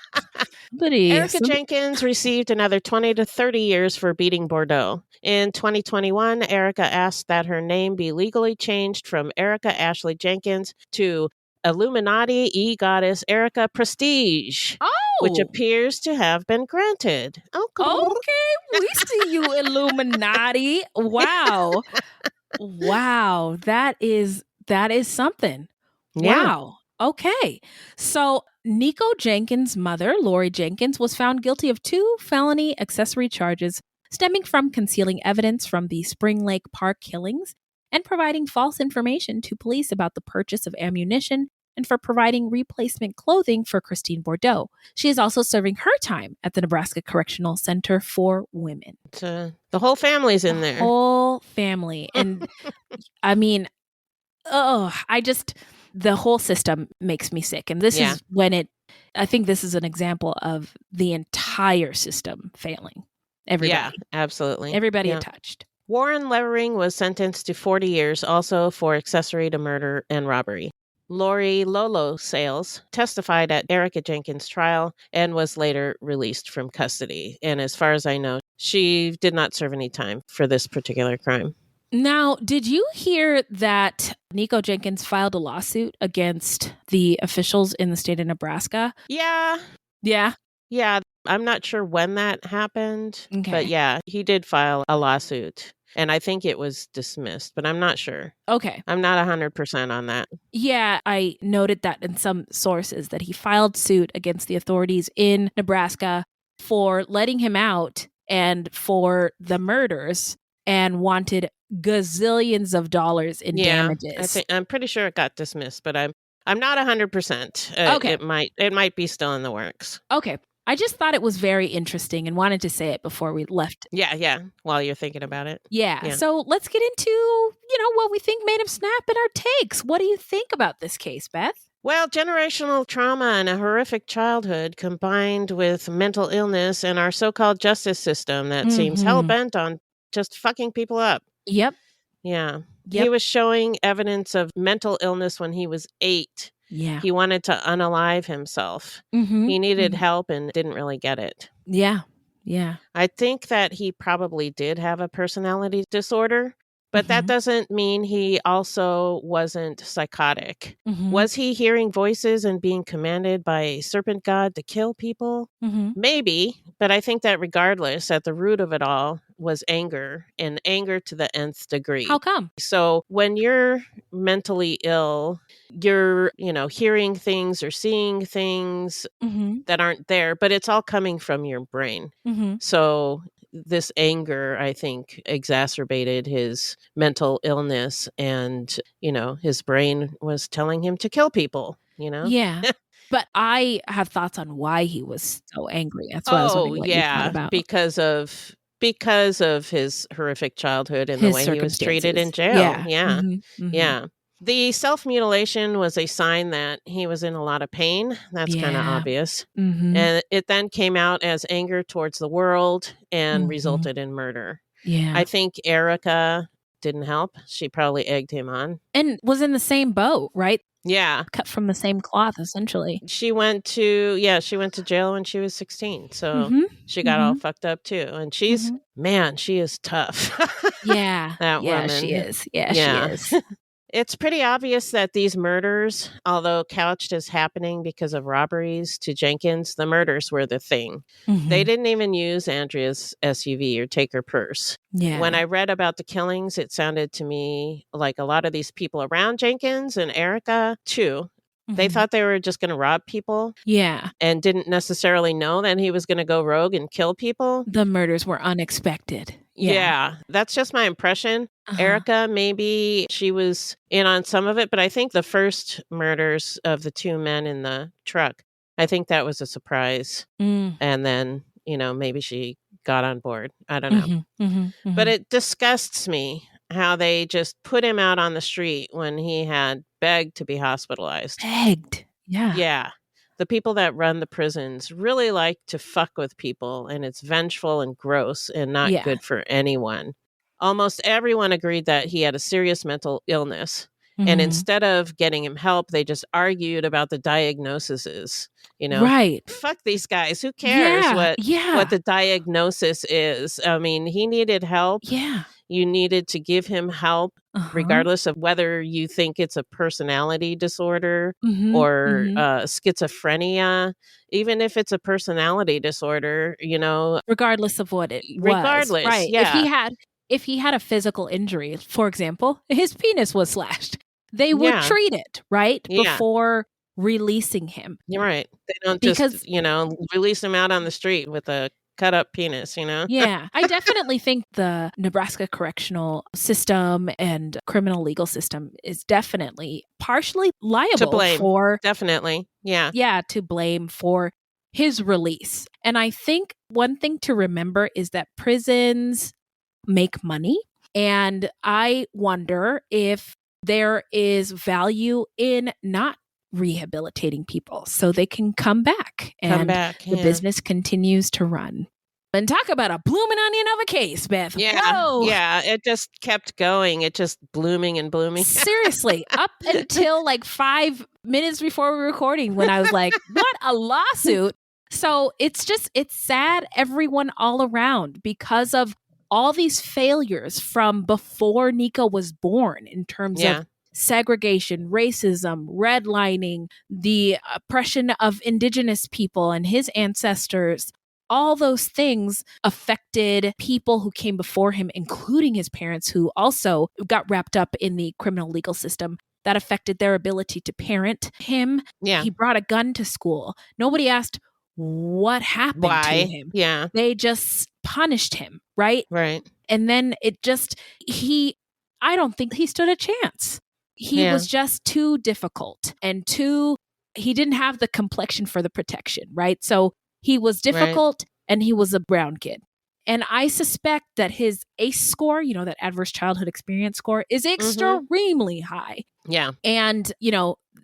Erica Jenkins received another 20 to 30 years for beating Bordeaux. In 2021, Erica asked that her name be legally changed from Erica Ashley Jenkins to Illuminati E-Goddess Erica Prestige, which appears to have been granted. Okay, we see you, Illuminati. Wow. Wow, that is something. Yeah. Wow. Okay. So Nikko Jenkins' mother, Lori Jenkins, was found guilty of 2 felony accessory charges stemming from concealing evidence from the Spring Lake Park killings and providing false information to police about the purchase of ammunition and for providing replacement clothing for Christine Bordeaux. She is also serving her time at the Nebraska Correctional Center for Women. The whole family's in there. Whole family. And I mean, the whole system makes me sick. And this is when I think this is an example of the entire system failing. Everybody. Yeah, absolutely. Everybody touched. Warren Levering was sentenced to 40 years also for accessory to murder and robbery. Lori Lolo Sales testified at Erica Jenkins' trial and was later released from custody. And as far as I know, she did not serve any time for this particular crime. Now, did you hear that Nikko Jenkins filed a lawsuit against the officials in the state of Nebraska? Yeah. Yeah? Yeah. I'm not sure when that happened, but yeah, he did file a lawsuit. And I think it was dismissed, but I'm not sure. Okay. I'm not 100% on that. Yeah, I noted that in some sources that he filed suit against the authorities in Nebraska for letting him out and for the murders and wanted gazillions of dollars in damages. I'm pretty sure it got dismissed, but I'm not 100%. Okay. It might be still in the works. Okay. I just thought it was very interesting and wanted to say it before we left. Yeah. While you're thinking about it. Yeah. So let's get into, what we think made him snap in our takes. What do you think about this case, Beth? Well, generational trauma and a horrific childhood combined with mental illness and our so-called justice system that seems hell-bent on just fucking people up. Yep. Yeah. Yep. He was showing evidence of mental illness when he was 8. Yeah. He wanted to unalive himself. He needed help and didn't really get it. Yeah. Yeah. I think that he probably did have a personality disorder, But that doesn't mean he also wasn't psychotic. Mm-hmm. Was he hearing voices and being commanded by a serpent god to kill people? Mm-hmm. Maybe, but I think that regardless, at the root of it all was anger, and anger to the nth degree. How come? So when you're mentally ill, you're, hearing things or seeing things that aren't there, but it's all coming from your brain. Mm-hmm. So this anger, I think, exacerbated his mental illness, and, his brain was telling him to kill people, Yeah. But I have thoughts on why he was so angry. That's what I was wondering what you thought about. Because of his horrific childhood and the way he was treated in jail. Yeah. Yeah. The self-mutilation was a sign that he was in a lot of pain. That's kind of obvious. Mm-hmm. And it then came out as anger towards the world and resulted in murder. Yeah. I think Erica didn't help. She probably egged him on. And was in the same boat, right? Yeah. Cut from the same cloth, essentially. She went to jail when she was 16. So she got all fucked up too. And she's, man, she is tough. Yeah. That woman. She is. Yeah, she is. It's pretty obvious that these murders, although couched as happening because of robberies to Jenkins, the murders were the thing. They didn't even use Andrea's SUV or take her purse. Yeah. When I read about the killings, it sounded to me like a lot of these people around Jenkins and Erica, too, they thought they were just going to rob people. Yeah. And didn't necessarily know that he was going to go rogue and kill people. The murders were unexpected. Yeah, that's just my impression. Erica, maybe she was in on some of it, but I think the first murders of the two men in the truck, I think that was a surprise. And then, maybe she got on board. I don't know. But it disgusts me how they just put him out on the street when he had begged to be hospitalized. Begged. Yeah. Yeah. The people that run the prisons really like to fuck with people, and it's vengeful and gross and not good for anyone. Almost everyone agreed that he had a serious mental illness. And instead of getting him help, they just argued about the diagnoses, Right. Fuck these guys. Who cares what the diagnosis is? I mean, he needed help. Yeah. You needed to give him help, regardless of whether you think it's a personality disorder or schizophrenia. Even if it's a personality disorder, regardless of what it was. Regardless, right. yeah. If he had a physical injury, for example, his penis was slashed, they would treat it, right? Yeah. Before releasing him. You're right. They don't just, release him out on the street with a cut up penis, Yeah. I definitely think the Nebraska correctional system and criminal legal system is definitely partially liable to blame. For definitely. Yeah. Yeah, to blame for his release. And I think one thing to remember is that prisons make money. And I wonder if there is value in not rehabilitating people so they can come back and the business continues to run. And talk about a blooming onion of a case, Beth. Yeah. Whoa. Yeah. It just kept going. It just blooming and blooming. Seriously. Up until like 5 minutes before we were recording when I was like, what a lawsuit. So it's sad, everyone all around, because of all these failures from before Nikko was born in terms of segregation, racism, redlining, the oppression of indigenous people and his ancestors. All those things affected people who came before him, including his parents, who also got wrapped up in the criminal legal system. That affected their ability to parent him. Yeah. He brought a gun to school. Nobody asked what happened to him. Yeah. They just punished him, right? Right. And then I don't think he stood a chance. He was just too difficult and he didn't have the complexion for the protection, right? So he was difficult and he was a brown kid. And I suspect that his ACE score, that adverse childhood experience score, is extremely high. Yeah. And,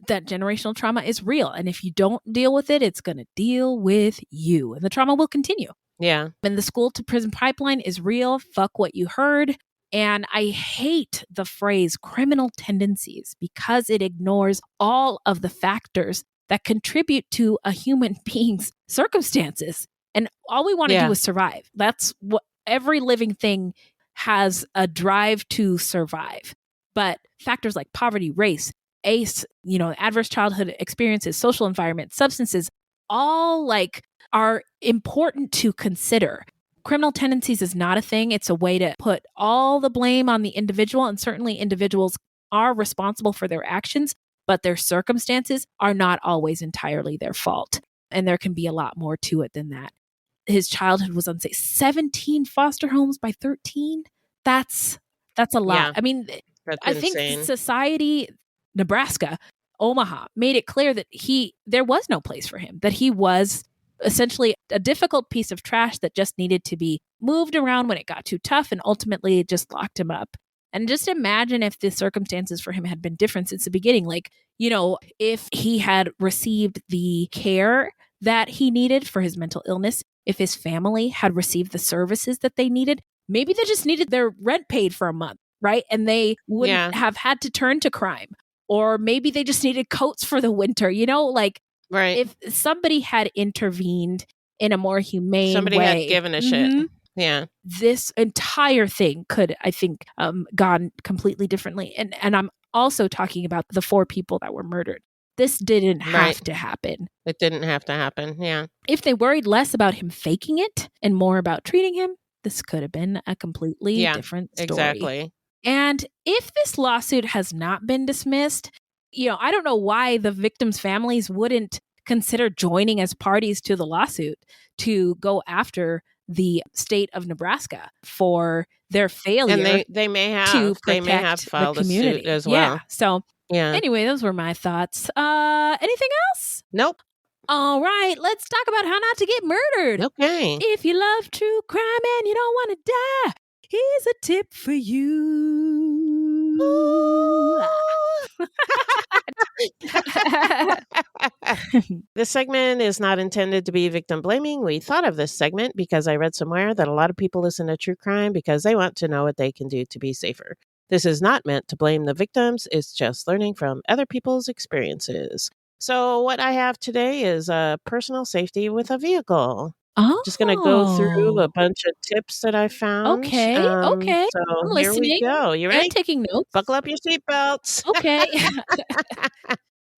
that generational trauma is real. And if you don't deal with it, it's going to deal with you. And the trauma will continue. Yeah. And the school to prison pipeline is real. Fuck what you heard. And I hate the phrase criminal tendencies because it ignores all of the factors that contribute to a human being's circumstances. And all we want to do is survive. That's what every living thing has a drive to survive. But factors like poverty, race, ACE, adverse childhood experiences, social environment, substances, all are important to consider. Criminal tendencies is not a thing. It's a way to put all the blame on the individual, and certainly individuals are responsible for their actions, but their circumstances are not always entirely their fault. And there can be a lot more to it than that. His childhood was unsafe. 17 foster homes by 13. That's a lot. Yeah, I mean, I think society, Nebraska, Omaha, made it clear that there was no place for him, that he was essentially a difficult piece of trash that just needed to be moved around when it got too tough, and ultimately it just locked him up. And just imagine if the circumstances for him had been different since the beginning. If he had received the care that he needed for his mental illness, if his family had received the services that they needed, maybe they just needed their rent paid for a month, right? And they wouldn't have had to turn to crime. Or maybe they just needed coats for the winter, right. If somebody had intervened in a more humane somebody way. Somebody had given a shit. Yeah. This entire thing could, I think, gone completely differently. And I'm also talking about the 4 people that were murdered. This didn't have to happen. It didn't have to happen. Yeah. If they worried less about him faking it and more about treating him, this could have been a completely different story. Exactly. And if this lawsuit has not been dismissed, I don't know why the victims' families wouldn't consider joining as parties to the lawsuit to go after the state of Nebraska for their failure. And they may have to they may have filed a suit as well. Yeah. So anyway, those were my thoughts. Anything else? Nope. All right, let's talk about how not to get murdered. Okay. If you love true crime and you don't want to die, here's a tip for you. This segment is not intended to be victim blaming. We thought of this segment because I read somewhere that a lot of people listen to true crime because they want to know what they can do to be safer. This is not meant to blame the victims. It's just learning from other people's experiences. So what I have today is personal safety with a vehicle. Oh. Just going to go through a bunch of tips that I found. Okay. So I'm here listening. we go. You ready? And taking notes. Buckle up your seatbelts. Okay.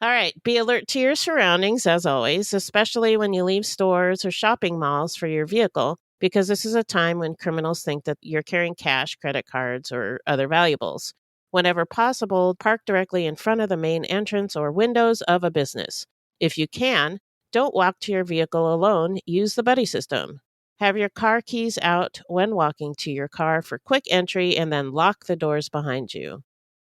All right. Be alert to your surroundings, as always, especially when you leave stores or shopping malls for your vehicle, because this is a time when criminals think that you're carrying cash, credit cards, or other valuables. Whenever possible, park directly in front of the main entrance or windows of a business. If you can, don't walk to your vehicle alone. Use the buddy system. Have your car keys out when walking to your car for quick entry and then lock the doors behind you.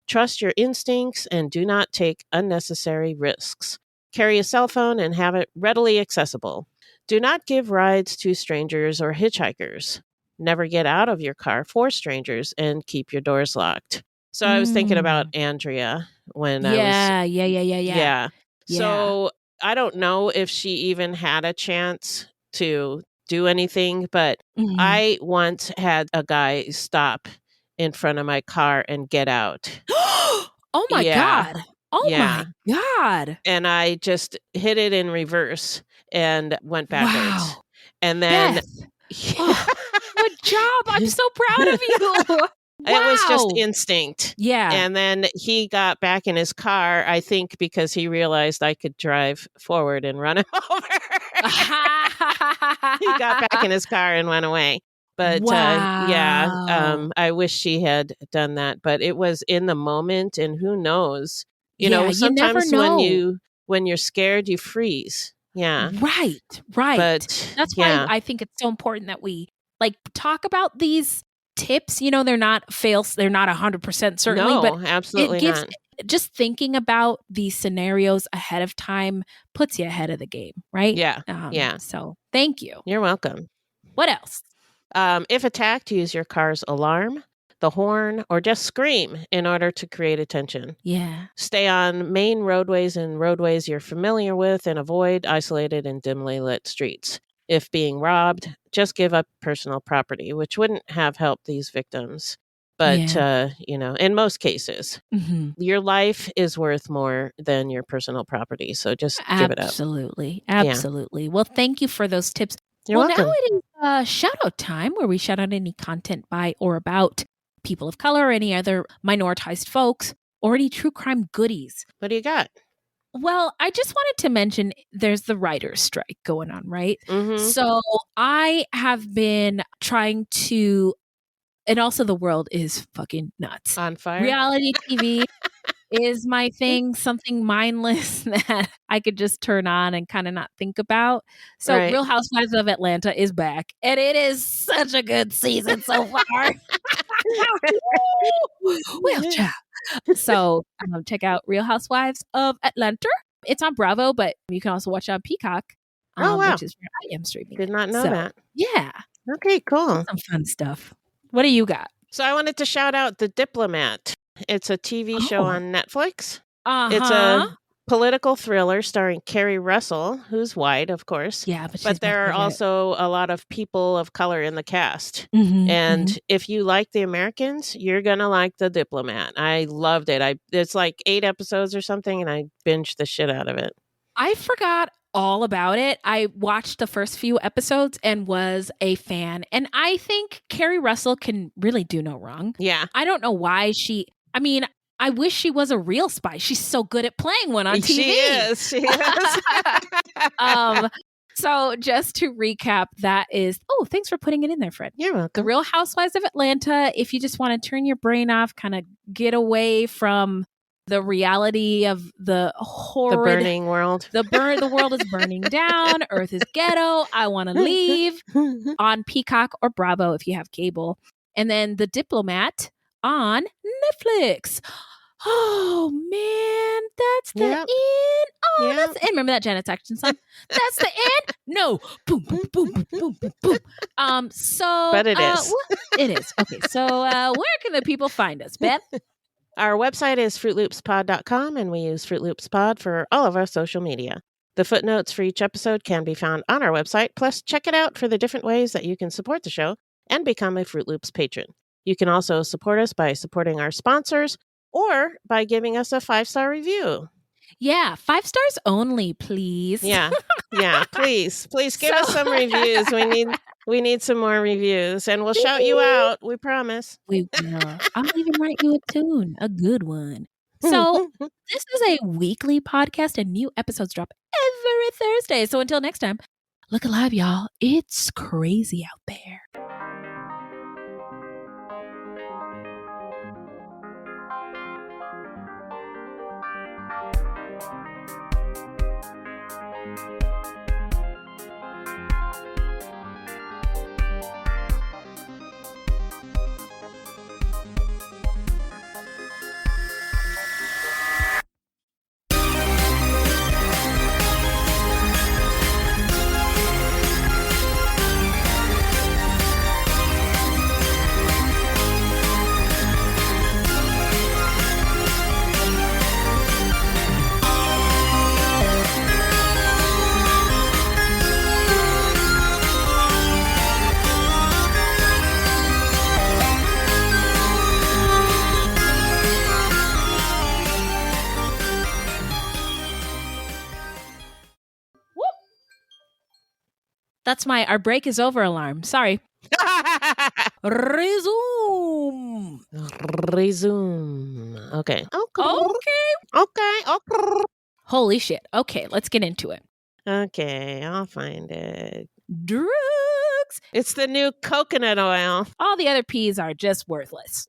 Trust your instincts and do not take unnecessary risks. Carry a cell phone and have it readily accessible. Do not give rides to strangers or hitchhikers. Never get out of your car for strangers and keep your doors locked. So I was thinking about Andrea when I was... Yeah. So I don't know if she even had a chance to do anything, but I once had a guy stop in front of my car and get out. Oh my God. Oh my God. And I just hit it in reverse and went backwards. Wow. And then... Good job. I'm so proud of you. Wow. It was just instinct. Yeah. And then he got back in his car, I think, because he realized I could drive forward and run him over. He got back in his car and went away. But I wish she had done that. But it was in the moment, and who knows? You know, sometimes you never know. when you're scared, you freeze. Yeah. Right. But that's why I think it's so important that we talk about these tips. They're not 100% certainly, but absolutely not. Just thinking about these scenarios ahead of time puts you ahead of the game, right? Yeah. So thank you. You're welcome. What else? If attacked, use your car's alarm, the horn, or just scream in order to create attention. Yeah. Stay on main roadways and roadways you're familiar with and avoid isolated and dimly lit streets. If being robbed, just give up personal property, which wouldn't have helped these victims. But, in most cases, your life is worth more than your personal property. So just give it up. Absolutely. Well, thank you for those tips. You're welcome. Now it is shout out time where we shout out any content by or about people of color, any other minoritized folks, or any true crime goodies. What do you got? Well, I just wanted to mention there's the writer's strike going on, right? Mm-hmm. So I have been trying to, and also the world is fucking nuts. On fire. Reality TV is my thing, something mindless that I could just turn on and kind of not think about. So Right. Real Housewives of Atlanta is back, and it is such a good season so far. Well, child. So check out Real Housewives of Atlanta. It's on Bravo, but you can also watch it on Peacock, Oh, wow. which is where I am streaming. Did not know So, that. Yeah. Okay, cool. Some fun stuff. What do you got? So I wanted to shout out The Diplomat. It's a TV show Oh. on Netflix. Uh-huh. It's a political thriller starring Kerry Russell, who's white, of course. Yeah, but But there are also a lot of people of color in the cast. Mm-hmm, And if you like The Americans, you're going to like The Diplomat. I loved it. It's like 8 episodes or something, and I binged the shit out of it. I forgot all about it. I watched the first few episodes and was a fan. And I think Kerry Russell can really do no wrong. Yeah. I don't know why I wish she was a real spy. She's so good at playing one on TV. She is. So just to recap, that is, thanks for putting it in there, Fred. You're welcome. The Real Housewives of Atlanta. If you just want to turn your brain off, kind of get away from the reality of the horrid, the burning world. The world is burning down. Earth is ghetto. I want to leave. On Peacock or Bravo if you have cable. And then The Diplomat on Netflix. Oh man, that's the end. Oh, that's the end. Remember that Janet Jackson song? That's the end. No, boom, boom, boom, boom, boom, boom, boom. But it is. It is. Okay, so where can the people find us, Beth? Our website is fruitloopspod.com, and we use Fruit Loops Pod for all of our social media. The footnotes for each episode can be found on our website. Plus, check it out for the different ways that you can support the show and become a Fruit Loops patron. You can also support us by supporting our sponsors or by giving us a 5-star review. Yeah, 5 stars only, please. Yeah, please give us some reviews. We need some more reviews, and we'll shout you out. We promise. We will. I'll even write you a tune, a good one. So this is a weekly podcast, and new episodes drop every Thursday. So until next time, look alive, y'all. It's crazy out there. That's my our break is over alarm. Sorry. Resume. Okay. Holy shit. Okay, let's get into it. Okay, I'll find it. Drugs. It's the new coconut oil. All the other P's are just worthless.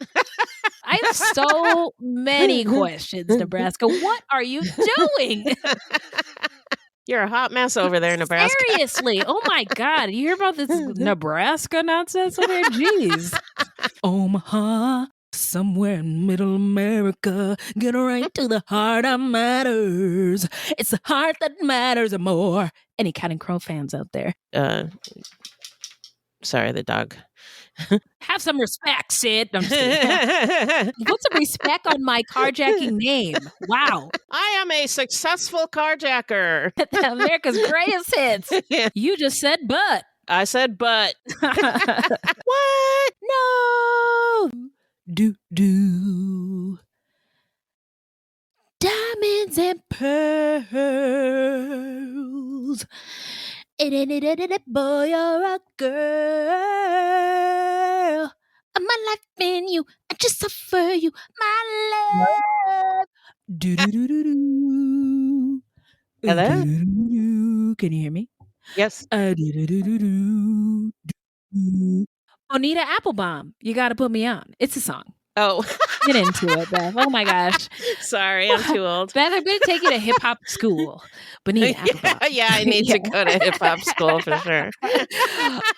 I have so many questions, Nebraska. What are you doing? You're a hot mess over there, Nebraska. Seriously. Oh my God. You hear about this Nebraska nonsense over here? Jeez. Omaha, somewhere in middle America. Get right to the heart that matters. It's the heart that matters more. Any Cat and Crow fans out there? Sorry, the dog. Have some respect, Sid. I'm just kidding. Put some respect on my carjacking name. Wow. I am a successful carjacker. America's greatest hits. You just said but. I said but. What? No. Do. Diamonds and pearls Boy or a girl, my life in you, I just suffer you, my love. Do-do-do-do-do. Hello? Do-do-do-do-do. Can you hear me? Yes. Do-do-do-do-do. Bonita Applebaum, you got to put me on. It's a song. Oh. Get into it, Beth. Oh my gosh. Sorry, I'm too old. Beth, I'm going to take you to hip hop school. Bonita Applebaum. Yeah, I need to go to hip hop school for sure.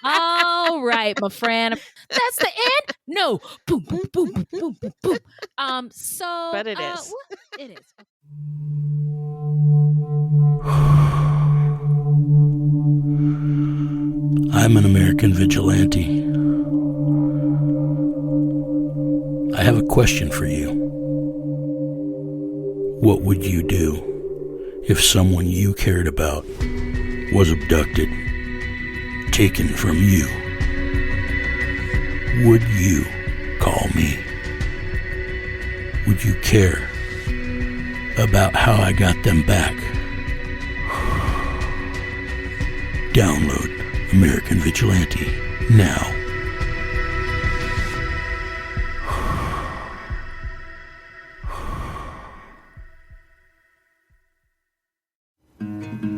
All right, my friend. That's the end? No. Boom, boom, boom, boom, boom, boom, boom. But it is. It is. I'm an American vigilante. I have a question for you. What would you do if someone you cared about was abducted, taken from you? Would you call me? Would you care about how I got them back? Download American Vigilante now.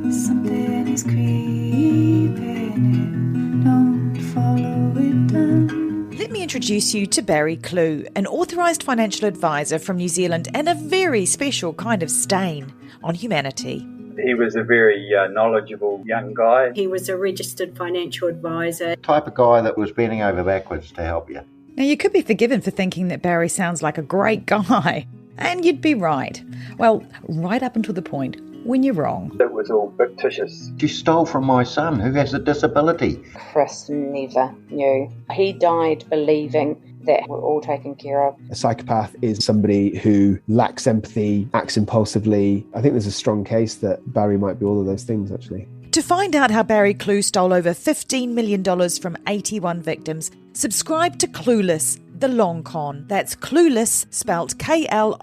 Something is creeping, don't follow it down. Let me introduce you to Barry Clew, an authorised financial advisor from New Zealand and a very special kind of stain on humanity. He was a very knowledgeable young guy. He was a registered financial advisor. Type of guy that was bending over backwards to help you. Now, you could be forgiven for thinking that Barry sounds like a great guy, and you'd be right. Well, right up until the point when you're wrong. It was all fictitious. She stole from my son, who has a disability. Chris never knew. He died believing that we're all taken care of. A psychopath is somebody who lacks empathy, acts impulsively. I think there's a strong case that Barry might be all of those things, actually. To find out how Barry Clew stole over $15 million from 81 victims, subscribe to Clueless, The Long Con. That's Clueless, spelt Klooghless.